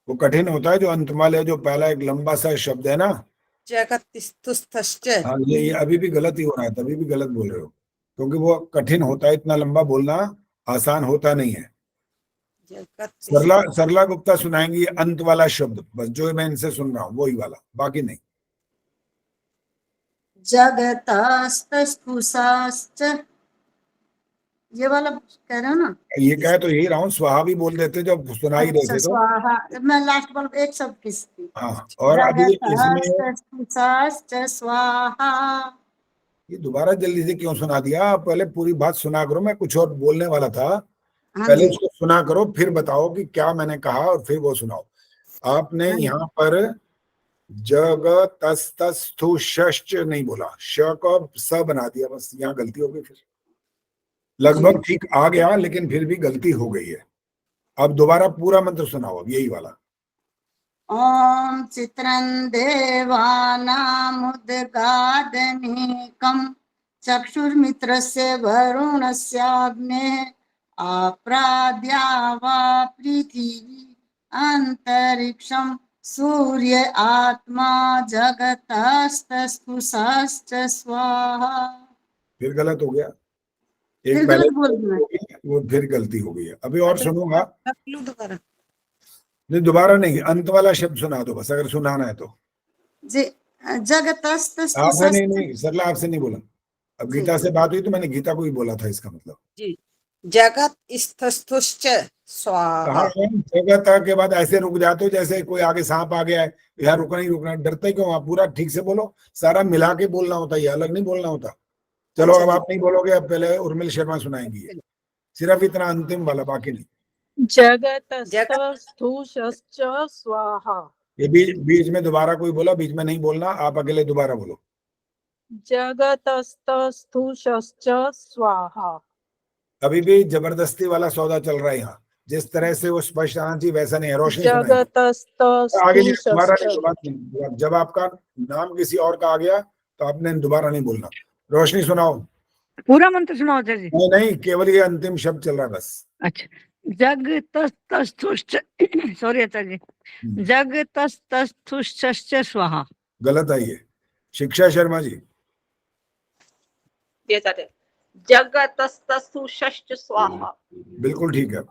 वो कठिन होता है जो अंत वाले, जो पहला एक लंबा सा शब्द है ना, जगत्स्थुश्च। हाँ ये अभी भी गलत ही हो रहा है, तभी भी गलत बोल रहे हो, क्योंकि वो कठिन होता है, इतना लंबा बोलना आसान होता नहीं है। सरला सरला गुप्ता सुनाएंगी अंत वाला शब्द, बस जो मैं इनसे सुन रहा हूँ वही वाला, बाकी नहीं। जगतस्तस्थुषाश्च, ये वाला कह रहे हो ना? ये कहे तो यही रहा हूँ, स्वाहा भी बोल देते जब सुना ही रहे अच्छा थे तो। स्वाहा, मैं लास्ट बोल एक शब्द किसकी? हाँ, और अभी इसमें जगतस्तस्थुषाश्च स्वाहा। ये दोबारा जल्दी से क्यों सुना दिया? आप पहले पूरी बात सुना करो, मैं कुछ और बोलने वाला था। हाँ पहले जी। उसको सुना करो, फिर बताओ कि क्या मैंने कहा और फिर वो सुनाओ। आपने यहाँ पर जगतस्तस्थु शश्च नहीं बोला, श को स बना दिया, बस यहाँ गलती हो गई। फिर लगभग ठीक आ गया लेकिन फिर भी गलती हो गई है। अब दोबारा पूरा मंत्र सुनाओ, अब यही वाला। ओम चित्रं देवानामुद्गादनीकं चक्षुर्मित्रस्य वरुणस्याग्नेः आप्राद्यावा पृथिवी अंतरिक्षं सूर्य आत्मा जगतस्तस्थुषाश्च स्वाहा। फिर गलत हो गया, फिर एक गलत पहले बोल दिया। वो फिर गलती हो गई है। अभी और सुनूंगा, दोबारा नहीं दोबारा नहीं, अंत वाला शब्द सुना दो बस, अगर सुनाना है तो। जी आपने जगतस्तस्थुषाश्च। नहीं सरला आपसे नहीं बोला, अब जी। गीता से बात हुई तो मैंने गीता को ही बोला था, इसका मतलब। जी जगत्स्थुश्च स्वाहा। कहाँ जगत के बाद ऐसे रुक जाते हो जैसे कोई आगे सांप आ गया है, यहाँ रुकना ही रुकना, डरते क्यों? आप पूरा ठीक से बोलो, सारा मिला के बोलना होता है, अलग नहीं बोलना होता। चलो अब आप नहीं बोलोगे, अब पहले उर्मिल शर्मा सुनाएंगी, सिर्फ इतना अंतिम वाला, बाकी नहीं। जगतस्थुषश्च स्वाहा। ये बीच में दोबारा कोई बोला, बीच में नहीं बोलना, आप अकेले दोबारा बोलो। जगतस्थुषश्च स्वाहा। अभी भी जबरदस्ती वाला सौदा चल रहा है यहाँ, जिस तरह से वो स्पष्ट आना चाहिए वैसा नहीं है। रोशनी आगे नहीं, दोबारा नहीं, जब आपका नाम किसी और का आ गया तो आपने दोबारा नहीं बोलना। रोशनी सुनाओ। पूरा मंत्र सुनाओ आचार्य जी। नहीं, केवल ये अंतिम शब्द चल रहा है बस। अच्छा, जगतस्तस्थुश्च सॉरी आचार्य जी, जगतस्तस्थुश्च स्वाहा। गलत है ये। शिक्षा शर्मा जी। जगतस्तस्थुषश्च स्वाहा। बिल्कुल ठीक है।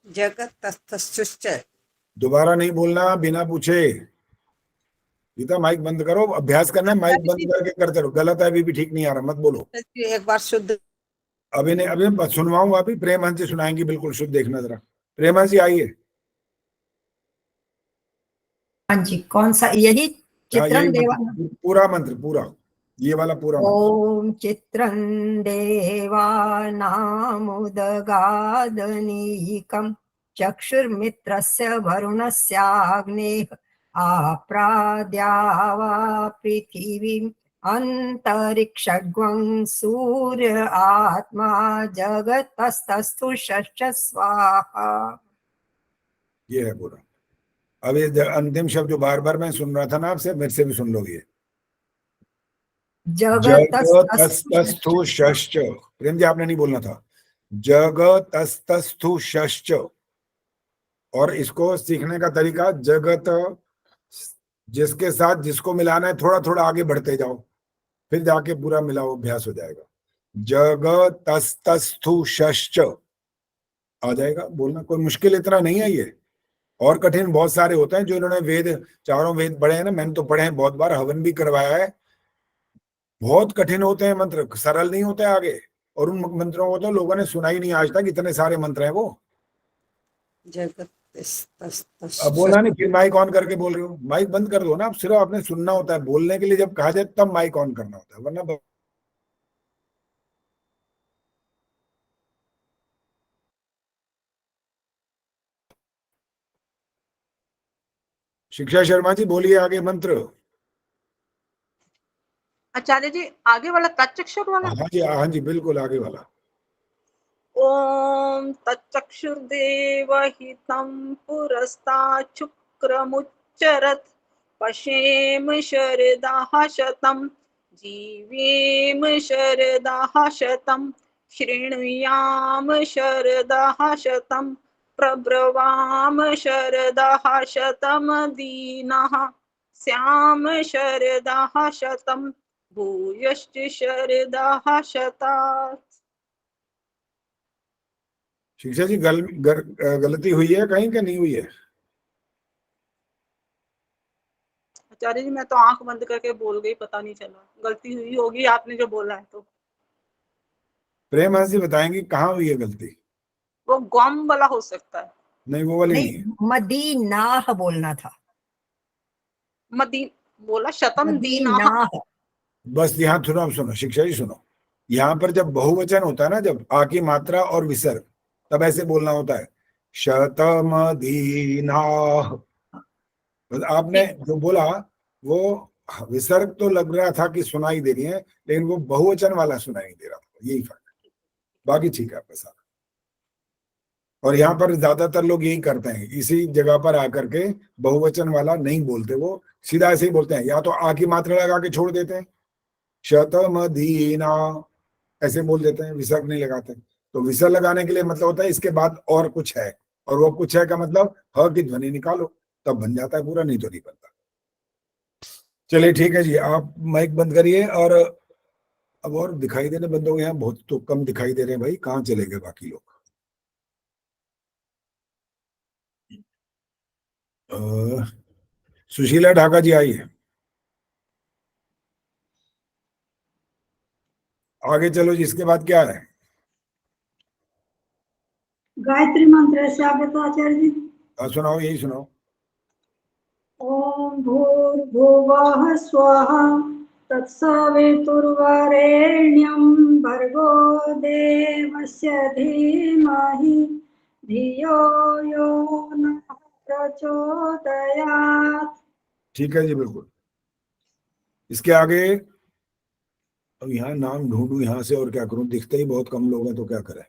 जगत्स्थुश्च। दोबारा नहीं बोलना बिना पूछे। गीता माइक बंद करो, अभ्यास करना है, माइक बंद करके करते रहो। गलत है, अभी भी ठीक नहीं आ रहा, मत बोलो। एक बार शुद्ध अभी नहीं, अभी सुनवाऊंगा, अभी प्रेम हंस जी सुनाएंगी बिल्कुल शुद्ध। देखना जरा, प्रेम हंस जी आइए। हाँ जी, कौन सा? यही चित्रं देवा, पूरा मंत्र, पूरा ये वाला पूरा मंत्र। ओम चित्रं देवानामुदगादनीकं चक्षुर्मित्रस्य वरुणस्याग्नेः आप्राद्यावा पृथिवीम् अंतरिक्षग्वं सूर्य आत्मा जगतस्तस्तु षष्ठ स्वाहा। ये है पूरा। अब ये अंतिम शब्द जो बार बार मैं सुन रहा था ना आपसे, मेरे से भी सुन लो। ये जगतस्तस्थु षष्ठ, प्रेम जी आपने नहीं बोलना था, जगतस्तस्थु षष्ठ। और इसको सीखने का तरीका, जगत जिसके साथ जिसको मिलाना है थोड़ा थोड़ा आगे बढ़ते जाओ, फिर जाके पूरा मिलाओ, अभ्यास हो जाएगा। जगतस्तस्थु षष्ठ आ जाएगा बोलना, कोई मुश्किल इतना नहीं है ये। और कठिन बहुत सारे होते हैं जो इन्होंने वेद, चारों वेद पढ़े हैं ना, मैंने तो पढ़े हैं बहुत बार, हवन भी करवाया है। बहुत कठिन होते हैं मंत्र, सरल नहीं होते आगे। और उन मंत्रों को तो लोगों ने सुना ही नहीं आज तक, इतने सारे मंत्र हैं वो। अब बोला नहीं, फिर माइक ऑन करके बोल रहे हो, माइक बंद कर दो ना। अब सिर्फ आपने सुनना होता है, बोलने के लिए जब कहा जाए तब माइक ऑन करना होता है, वरना शिक्षा शर्मा जी बोलिए आगे मंत्र। आचार्य जी आगे वाला तच्चक्षुर वाला। हाँ जी बिल्कुल आगे वाला। ओम तच्चक्षुर्देवहितं पुरस्तात् शुक्रमुच्चरत् पश्येम शरदाः शतं जीवेम शरदाः शतं शृणुयाम शरदाः शतं प्रब्रवाम शरदाः शतं दीनः स्याम शरदाः शतं भूयश्च शरदाः शतात्। शिक्षा जी गलती हुई है कहीं का नहीं हुई है? आचार्य जी मैं तो आंख बंद करके बोल गई, पता नहीं चला, गलती हुई होगी आपने जो बोला है। तो प्रेम हंस जी बताएंगे कहाँ हुई है गलती? वो गम वाला हो सकता है। नहीं वो वाली नहीं है, मदीनाह बोलना था। मदी बोला शतम दीनाह। बस यहाँ सुनो शिक्षा जी सुनो, यहाँ पर जब बहुवचन होता है ना, जब आ की मात्रा और विसर्ग, तब ऐसे बोलना होता है शतम दीनाह। आपने जो बोला वो विसर्ग तो लग रहा था कि सुनाई दे रही है, लेकिन वो बहुवचन वाला सुनाई दे रहा था, यही फर्क है। बाकी ठीक है आपके साथ। और यहाँ पर ज्यादातर लोग यही करते हैं, इसी जगह पर आकर के बहुवचन वाला नहीं बोलते, वो सीधा ऐसे ही बोलते हैं, या तो आ की मात्रा लगा के छोड़ देते हैं, शतम दीना ऐसे बोल देते हैं, विसर्ग नहीं लगाते। तो विसर्ग लगाने के लिए मतलब होता है इसके बाद और कुछ है, और वो कुछ है का मतलब ह की ध्वनि निकालो, तब बन जाता है पूरा, नहीं तो नहीं बनता। चलिए ठीक है जी, आप माइक बंद करिए। और अब और दिखाई देने बंद हो गए हैं, बहुत तो कम दिखाई दे रहे हैं भाई, कहाँ चले गए बाकी लोग? सुशीला ढाका जी आई है, आगे चलो जी। इसके बाद क्या है? गायत्री मंत्र से आगे तो आचार्य जी सुनाओ, यही सुनाओ। ओम भूर्भुवः स्वः तत्सवितुर्वरेण्यं भर्गो देवस्य धीमहि धियो यो नः प्रचोदयात्। ठीक है जी बिल्कुल। इसके आगे अब यहाँ नाम ढूंढू यहाँ से, और क्या करूं, दिखते ही बहुत कम लोग हैं, तो क्या करें?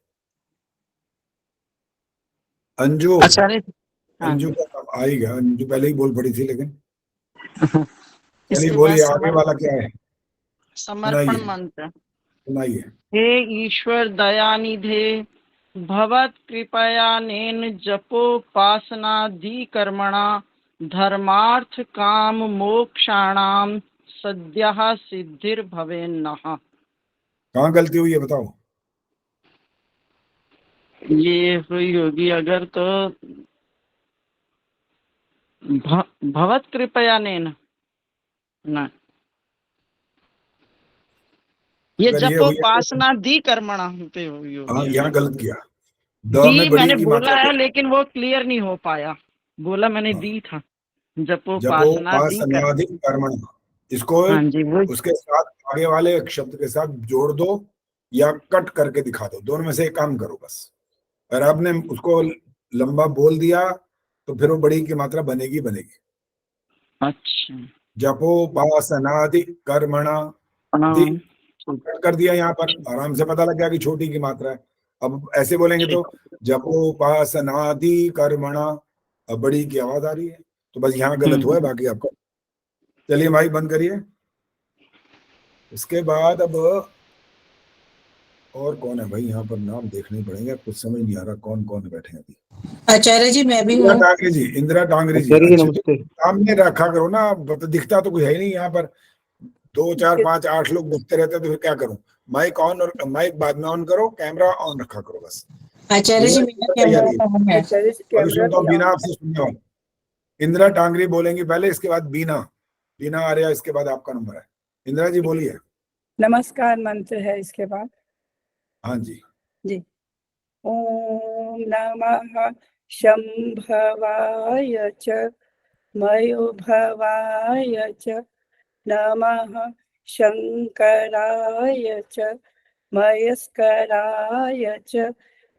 अंजू, अंजू का नाम आएगा, अंजू पहले ही बोल पड़ी थी, लेकिन चलिए बोलिए आगे वाला क्या है? समर्पण मंत्र। सुनाइए। हे ईश्वर दयानिधे भवत कृपयानेन जपोपासनाधिकर्मणा धर्मार्थ काम मोक्षाणाम सद्यः सिद्धिर्भवेन्नः। कहाँ गलती हुई है बताओ? ये हुई होगी अगर तो भवत कृपयानेन ना, ये जपोपासनाधिकर्मणा पे हुई होगी। हाँ यहाँ गलत किया, दी मैंने बोला है लेकिन वो क्लियर नहीं हो पाया, बोला मैंने दी था जपोपासनाधिकर्मणा। इसको उसके साथ आगे वाले शब्द के साथ जोड़ दो या कट करके दिखा दो, दोनों में से एक काम करो बस। अगर आपने उसको लंबा बोल दिया तो फिर वो बड़ी की मात्रा बनेगी। अच्छा जपोपासनादि कर्मणा दि कर दिया यहाँ पर, आराम से पता लग गया कि छोटी की मात्रा है। अब ऐसे बोलेंगे तो जपोपासनादि कर्मणा, अब बड़ी की आवाज आ रही है, तो बस यहाँ गलत हुआ है, बाकी आपका। चलिए भाई बंद करिए। इसके बाद अब और कौन है भाई, यहाँ पर नाम देखने पड़ेंगे, कुछ समझ नहीं आ रहा कौन कौन बैठे हैं अभी। आचार्य जी मैं भी इंदिरा हूँ। टांगरे जी, इंदिरा टांगरे जी, आचार्य जी, अच्छे नमस्ते। सामने रखा करो ना, तो दिखता तो कुछ है ही नहीं यहाँ पर, 2 4 5 8 लोग दिखते रहते हैं, तो फिर क्या करूं। माइक ऑन और माइक बाद में ऑन करो, कैमरा ऑन रखा करो बस। आचार्य जी मेरा कैमरा ऑन है। और इसमें तो बीना आपसे सुनने वाला, इंदिरा टांगरी बोलेंगी पहले, इसके बाद बीना, बीना आर्या, इसके बाद आपका नंबर है। इंदिरा जी बोलिए। नमस्कार मंत्र है इसके बाद। हाँ जी जी। ओम नमः शंभवाय च मयोभवाय च, नमः शंकराय च मयस्कराय च,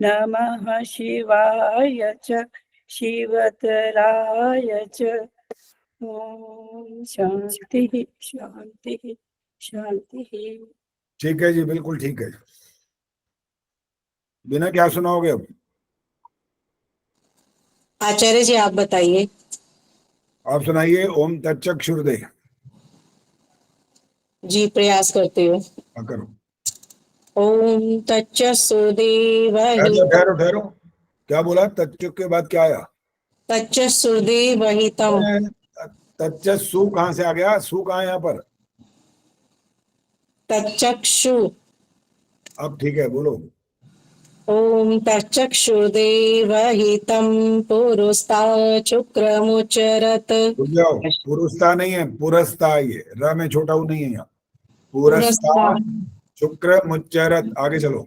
नमः शिवाय च शिवतराय च। ओम शांति शांति शांति। ठीक है जी, बिल्कुल ठीक है। बिना क्या सुनाओगे अब? आचार्य जी आप बताइए। आप सुनाइए। ओम तच्चक्षुर्दे। जी प्रयास करते हो। करो। ओम तच्चुर्देवहि। ठहरो ठहरो, क्या बोला? तच्चुक के बाद क्या आया? तच्चुर्देवहितम। तच्चु कहाँ से आ गया? सु कहाँ है यहाँ पर? तच्चक्षु। अब ठीक है, बोलो। ओम तच्चक्षुर्देवहितं पुरुस्तात् शुक्रमुच्चरत्। रुक जाओ, पुरुस्ता नहीं है, पुरस्ता, ये र में छोटा ऊ नहीं है यहाँ। पुरस्ता शुक्र मुच्चरत। आगे चलो।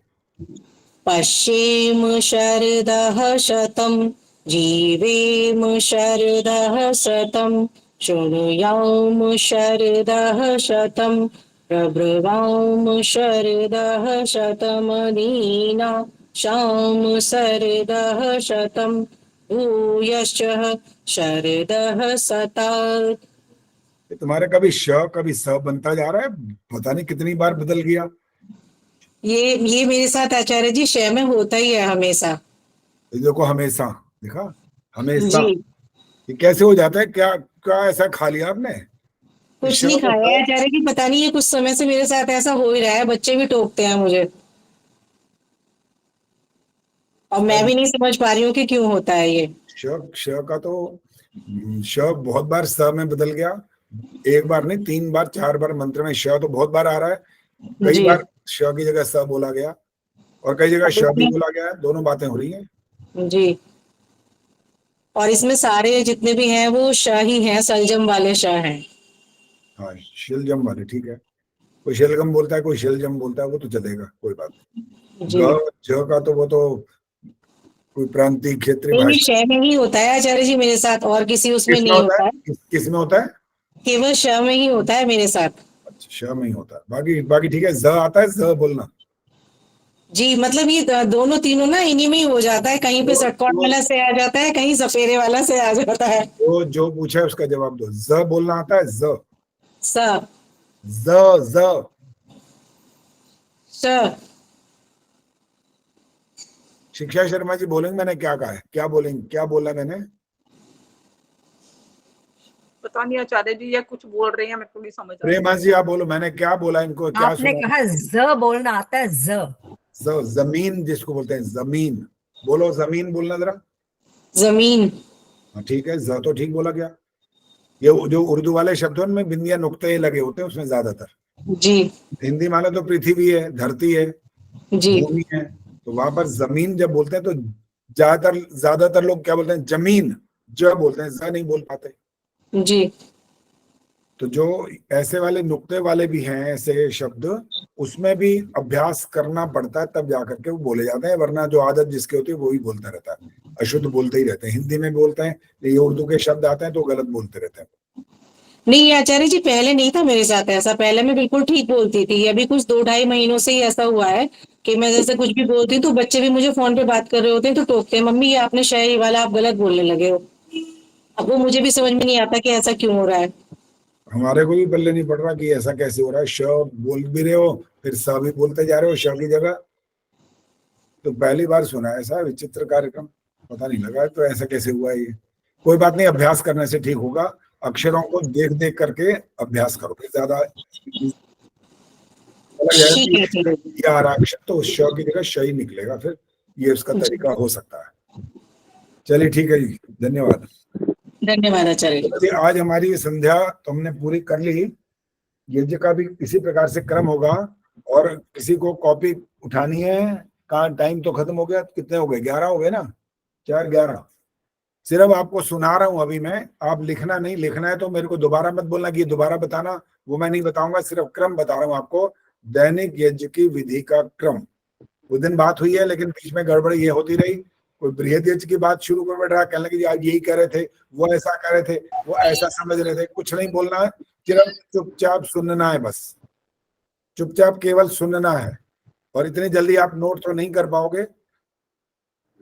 पश्येम शरदः शतं जीवेम शरदः शतं शृणुयाम शरदः शतं प्रब्रवाम शरदः शतमनीना शाम शरदः शतं भूयश्च शरदः शतात्। तुम्हारे कभी श कभी स बनता जा रहा है, पता नहीं कितनी बार बदल गया। ये मेरे साथ आचार्य जी शय में होता ही है हमेशा। देखो हमेशा, देखा हमेशा, जी। ये कैसे हो जाता है? क्या क्या ऐसा खा लिया आपने? कुछ नहीं खाया है आचार्य जी, पता नहीं है कुछ समय से मेरे साथ ऐसा हो ही रहा है, बच्चे भी टोकते हैं मुझे और मैं भी नहीं समझ पा रही हूँ कि क्यों होता है ये। श का तो श बहुत बार स में बदल गया, एक बार नहीं 3 बार 4 बार मंत्र में श तो बहुत बार आ रहा है। कई बार श की जगह स बोला गया और कई जगह श भी बोला गया है, दोनों बातें हो रही हैं जी। और इसमें सारे जितने भी हैं वो श ही हैं, सलजम वाले श हैं। हाँ शिलजम वाले, ठीक है। कोई शिलगम बोलता है, कोई शिलजम बोलता है, वो तो चलेगा, कोई बात नहीं। ज का तो वो तो कोई प्रांतीय क्षेत्रीय भाषा शय में ही होता है आचार्य जी मेरे साथ, और किसी उसमें नहीं होता है। किस में होता है? केवल श में ही होता है मेरे साथ। अच्छा, श में ही होता है, बाकी ठीक है। ज आता है, ज बोलना। जी मतलब ये दोनों तीनों ना इन्हीं में ही हो जाता है, कहीं पे षटकोण वाला से आ जाता है, कहीं सफेरे वाला से आ जाता है। तो जो पूछा है उसका जवाब दो। ज बोलना आता है? ज शिक्षा शर्मा जी बोलेंगे मैंने क्या कहा है? क्या बोलेंगे? क्या बोला मैंने? पता नहीं आचार्य जी, या कुछ बोल रहे हैं, मेरे को नहीं समझ आ रहा। प्रेमा जी आप बोलो, मैंने क्या बोला इनको? क्या आपने सुना? कहा ज बोलना आता है। जमीन जिसको बोलते हैं, जमीन। बोलो जमीन बोलना जरा। जमीन। हाँ ठीक है, ज तो ठीक बोला गया। ये जो उर्दू वाले शब्दों में बिंदिया नुक्ते लगे होते हैं उसमें ज्यादातर। जी। हिंदी माने तो पृथ्वी है, धरती है, जी, भूमि है, तो वहां पर जमीन जब बोलते हैं तो ज्यादातर लोग क्या बोलते हैं? जमीन। ज बोलते हैं, ज नहीं बोल पाते। जी। तो जो ऐसे वाले नुक्ते वाले भी हैं ऐसे शब्द, उसमें भी अभ्यास करना पड़ता है, तब जाकर के वो बोले जाते हैं, वरना जो आदत जिसके होती है वो ही बोलता रहता है, अशुद्ध बोलते ही रहते हैं। हिंदी में बोलते हैं, ये उर्दू के शब्द आते हैं तो गलत बोलते रहते हैं। नहीं आचार्य जी पहले नहीं था मेरे साथ ऐसा, पहले मैं बिल्कुल ठीक बोलती थी। अभी कुछ 2-2.5 महीनों से ही ऐसा हुआ है कि मैं जैसे कुछ भी बोलती हूँ तो बच्चे भी मुझे फोन पे बात कर रहे होते हैं तो टोकते हैं, मम्मी ये आपने शायरी वाला आप गलत बोलने लगे हो। अब वो मुझे भी समझ में नहीं आता कि ऐसा क्यों हो रहा है। हमारे को भी पल्ले नहीं पड़ रहा कि ऐसा कैसे हो रहा है। श बोल भी रहे हो, फिर स भी बोलते जा रहे हो श की जगह। तो पहली बार सुना है ऐसा विचित्र कार्यक्रम, पता नहीं लगा तो ऐसा कैसे हुआ ये। कोई बात नहीं, अभ्यास करने से ठीक होगा। अक्षरों को देख देख करके अभ्यास करो, फिर ज्यादा यार अक्षर तो श की जगह श ही निकलेगा, फिर ये उसका तरीका हो सकता है। चलिए ठीक है जी, धन्यवाद। धन्यवाद आचार्य जी। आज हमारी संध्या तो हमने पूरी कर ली। यज्ञ का भी इसी प्रकार से क्रम होगा। और किसी को कॉपी उठानी है, कहाँ टाइम तो खत्म हो गया, कितने हो गए, 11 हो गए ना, 4-11। सिर्फ आपको सुना रहा हूं अभी मैं, आप लिखना नहीं। लिखना है तो मेरे को दोबारा मत बोलना कि ये दोबारा बताना, वो मैं नहीं बताऊंगा, सिर्फ क्रम बता रहा हूँ आपको। दैनिक यज्ञ की विधि का क्रम। उस दिन बात हुई है लेकिन बीच में गड़बड़ ये होती रही। कोई बृहद यज्ञ की बात शुरू कर बैठ रहा, कहने लगे आज यही कह रहे थे, वो ऐसा कह रहे थे, वो ऐसा समझ रहे थे। कुछ नहीं बोलना है, सिर्फ चुपचाप सुनना है, बस चुपचाप केवल सुनना है। और इतनी जल्दी आप नोट तो नहीं कर पाओगे,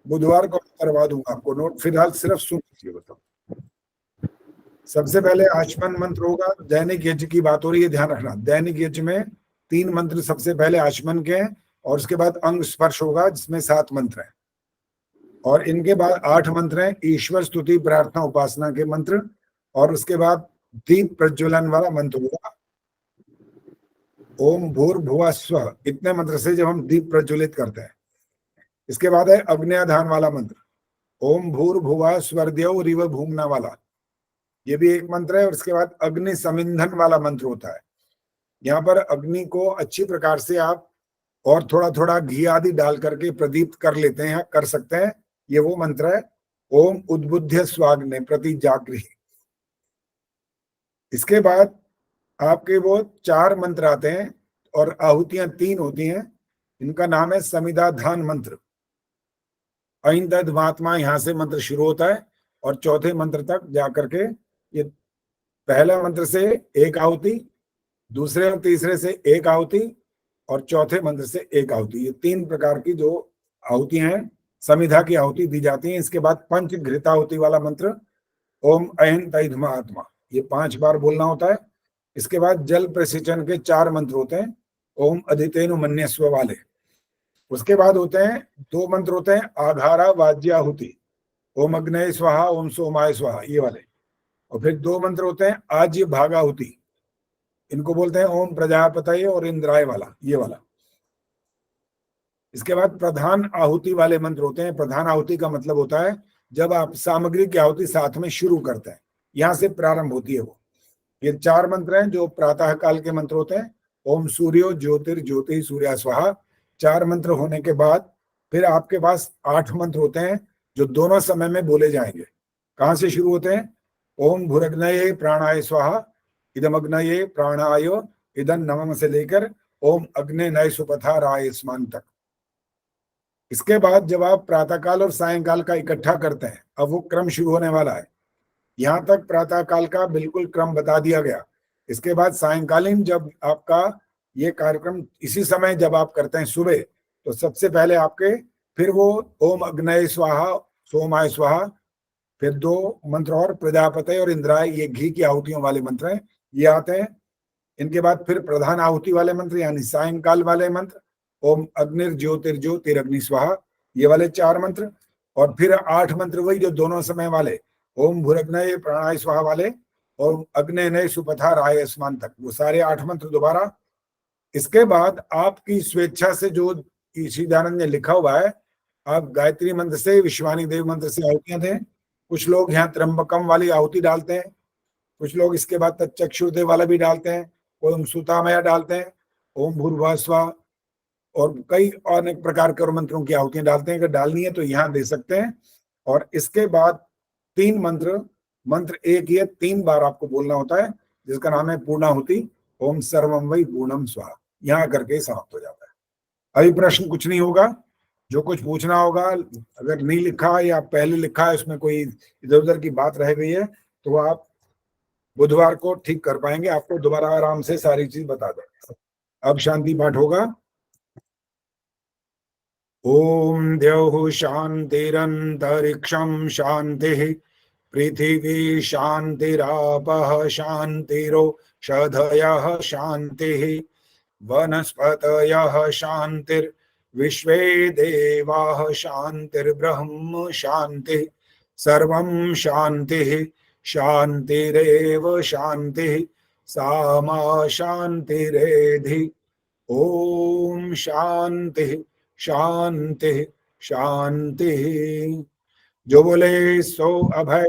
बुधवार को करवा दूंगा आपको नोट। फिलहाल सिर्फ सुन लीजिए। बताओ, सबसे पहले आचमन मंत्र होगा। दैनिक यज्ञ की बात हो रही है, ध्यान रखना। दैनिक यज्ञ में 3 मंत्र सबसे पहले आचमन के हैं, और उसके बाद अंग स्पर्श होगा जिसमें 7 मंत्र हैं, और इनके बाद 8 मंत्र हैं ईश्वर स्तुति प्रार्थना उपासना के मंत्र, और उसके बाद दीप प्रज्वलन वाला मंत्र होगा। ओम भूर्भुवः स्वः, इतने मंत्र से जब हम दीप प्रज्वलित करते हैं। इसके बाद है अग्न्याधान वाला मंत्र, ओम भूर्भुवः स्वर्द्यौ रिव भूम्ना वाला, ये भी एक मंत्र है। और इसके बाद अग्नि समिंधन वाला मंत्र होता है। यहाँ पर अग्नि को अच्छी प्रकार से आप और थोड़ा थोड़ा घी आदि डाल करके प्रदीप्त कर लेते हैं, कर सकते हैं। ये वो मंत्र है, ओम उद्बुद्ध स्वाग्ने प्रति जागृहि। इसके बाद आपके वो 4 मंत्र आते हैं, और आहुतियां 3 होती हैं। इनका नाम है समिधाधान मंत्र। ऐन तद महात्मा, यहाँ से मंत्र शुरू होता है और चौथे मंत्र तक जाकर के, ये पहला मंत्र से 1 आहुति, दूसरे और तीसरे से 1 आहुति, और चौथे मंत्र से 1 आहुति। ये 3 प्रकार की जो आहुतियां हैं, समिधा की आहुति दी जाती है। इसके बाद पंच घृताहुति वाला मंत्र, ओम ऐन तद महात्मा, ये 5 बार बोलना होता है। इसके बाद जल प्रसिंचन के 4 मंत्र होते हैं, ओम अधितेनु मन्यस्व वाले। उसके बाद होते हैं 2 मंत्र होते हैं आघारा वाज्याहुति, ओम अग्नये स्वाहा ओम सोमाय स्वाहा, ये वाले। और फिर 2 मंत्र होते हैं आज्य भागाहुति, इनको बोलते हैं ओम प्रजापतये और इंद्राय वाला, ये वाला। इसके बाद प्रधान आहुति वाले मंत्र होते हैं। प्रधान आहुति का मतलब होता है जब आप सामग्री की आहुति साथ में शुरू करते हैं, यहां से प्रारंभ होती है वो। ये 4 मंत्र हैं जो प्रातः काल के मंत्र होते हैं, ओम सूर्यो ज्योतिर्ज्योति सूर्या स्वाहा। 4 मंत्र होने के बाद फिर आपके पास 8 मंत्र होते हैं जो दोनों समय में बोले जाएंगे। कहाँ से शुरू होते हैं, ओम भूरग्नये प्राणाय स्वाहा, इदम अग्नये प्राणाय इदम नमः से लेकर ओम अग्ने नय सुपथा राय स्मान तक। इसके बाद जब आप प्रातःकाल और सायंकाल का इकट्ठा करते हैं, अब वो क्रम शुरू होने वाला है। यहाँ तक प्रातः काल का बिल्कुल क्रम बता दिया गया। इसके बाद सायंकालीन जब आपका ये कार्यक्रम इसी समय जब आप करते हैं सुबह, तो सबसे पहले आपके फिर वो ओम अग्नये स्वाहा सोमाय स्वाहा, फिर 2 मंत्र और प्रजापते और इंद्राय, ये घी की आहुतियों वाले मंत्र हैं, ये आते हैं। इनके बाद फिर प्रधान आहुति वाले मंत्र यानी सायंकाल वाले मंत्र, ओम अग्निर्ज्योतिर्ज्योतिरग्नि स्वाहा, ये वाले 4 मंत्र। और फिर 8 मंत्र वही जो दोनों समय वाले, ओम भूरग्नये प्राणाय स्वाहा वाले, और अग्ने नय सुपथा राय स्मान तक, वो सारे 8 मंत्र दोबारा। इसके बाद आपकी स्वेच्छा से जो ईशिदानंद ने लिखा हुआ है, आप गायत्री मंत्र से, विश्वानी देव मंत्र से आहुतियां दें। कुछ लोग यहाँ त्र्यंबकम वाली आहुति डालते हैं, कुछ लोग इसके बाद तच्चक्षुर्देव वाला भी डालते हैं, ओम सुतामया डालते हैं, ओम भूर्भुवः स्वः, और कई अनेक प्रकार के मंत्रों की आहुतियां डालते हैं। अगर डालनी है तो यहाँ दे सकते हैं। और इसके बाद 3 मंत्र, मंत्र एक ही है, 3 बार आपको बोलना होता है, जिसका नाम है पूर्णाहुति, ओम सर्वम वै पूर्णम स्वाहा। यहाँ करके समाप्त हो जाता है। अभी प्रश्न कुछ नहीं होगा, जो कुछ पूछना होगा, अगर नहीं लिखा या पहले लिखा है उसमें कोई इधर उधर की बात रह गई है, तो आप बुधवार को ठीक कर पाएंगे। आपको दोबारा आराम से सारी चीज बता दें। अब शांति पाठ होगा। ओम द्यौः शान्तिरन्तरिक्षं शान्तिः पृथिवी शान्तिरापः शान्तिरोषधयः शान्तिः वनस्पतयः शान्तिर्विश्वे देवाः शान्तिर्ब्रह्म शान्तिः सर्वं शान्तिः शान्तिरेव शान्तिः सा मा शान्तिरेधि। ओम शांति शांति शांति। जो बोले सो अभय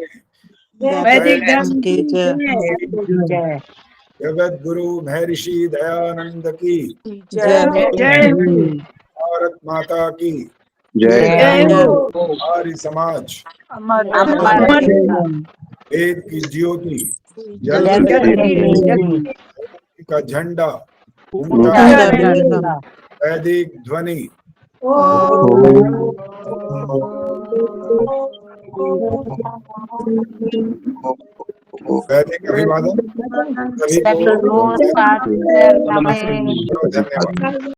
वैदिक धर्म की जय। जगत गुरु महर्षि दयानंद की जय भारत माता की जय हो। आर्य समाज वेद की ज्योति जल का झंडा वैदिक ध्वनि वैदिक अभिवादन सभी को धन्यवाद।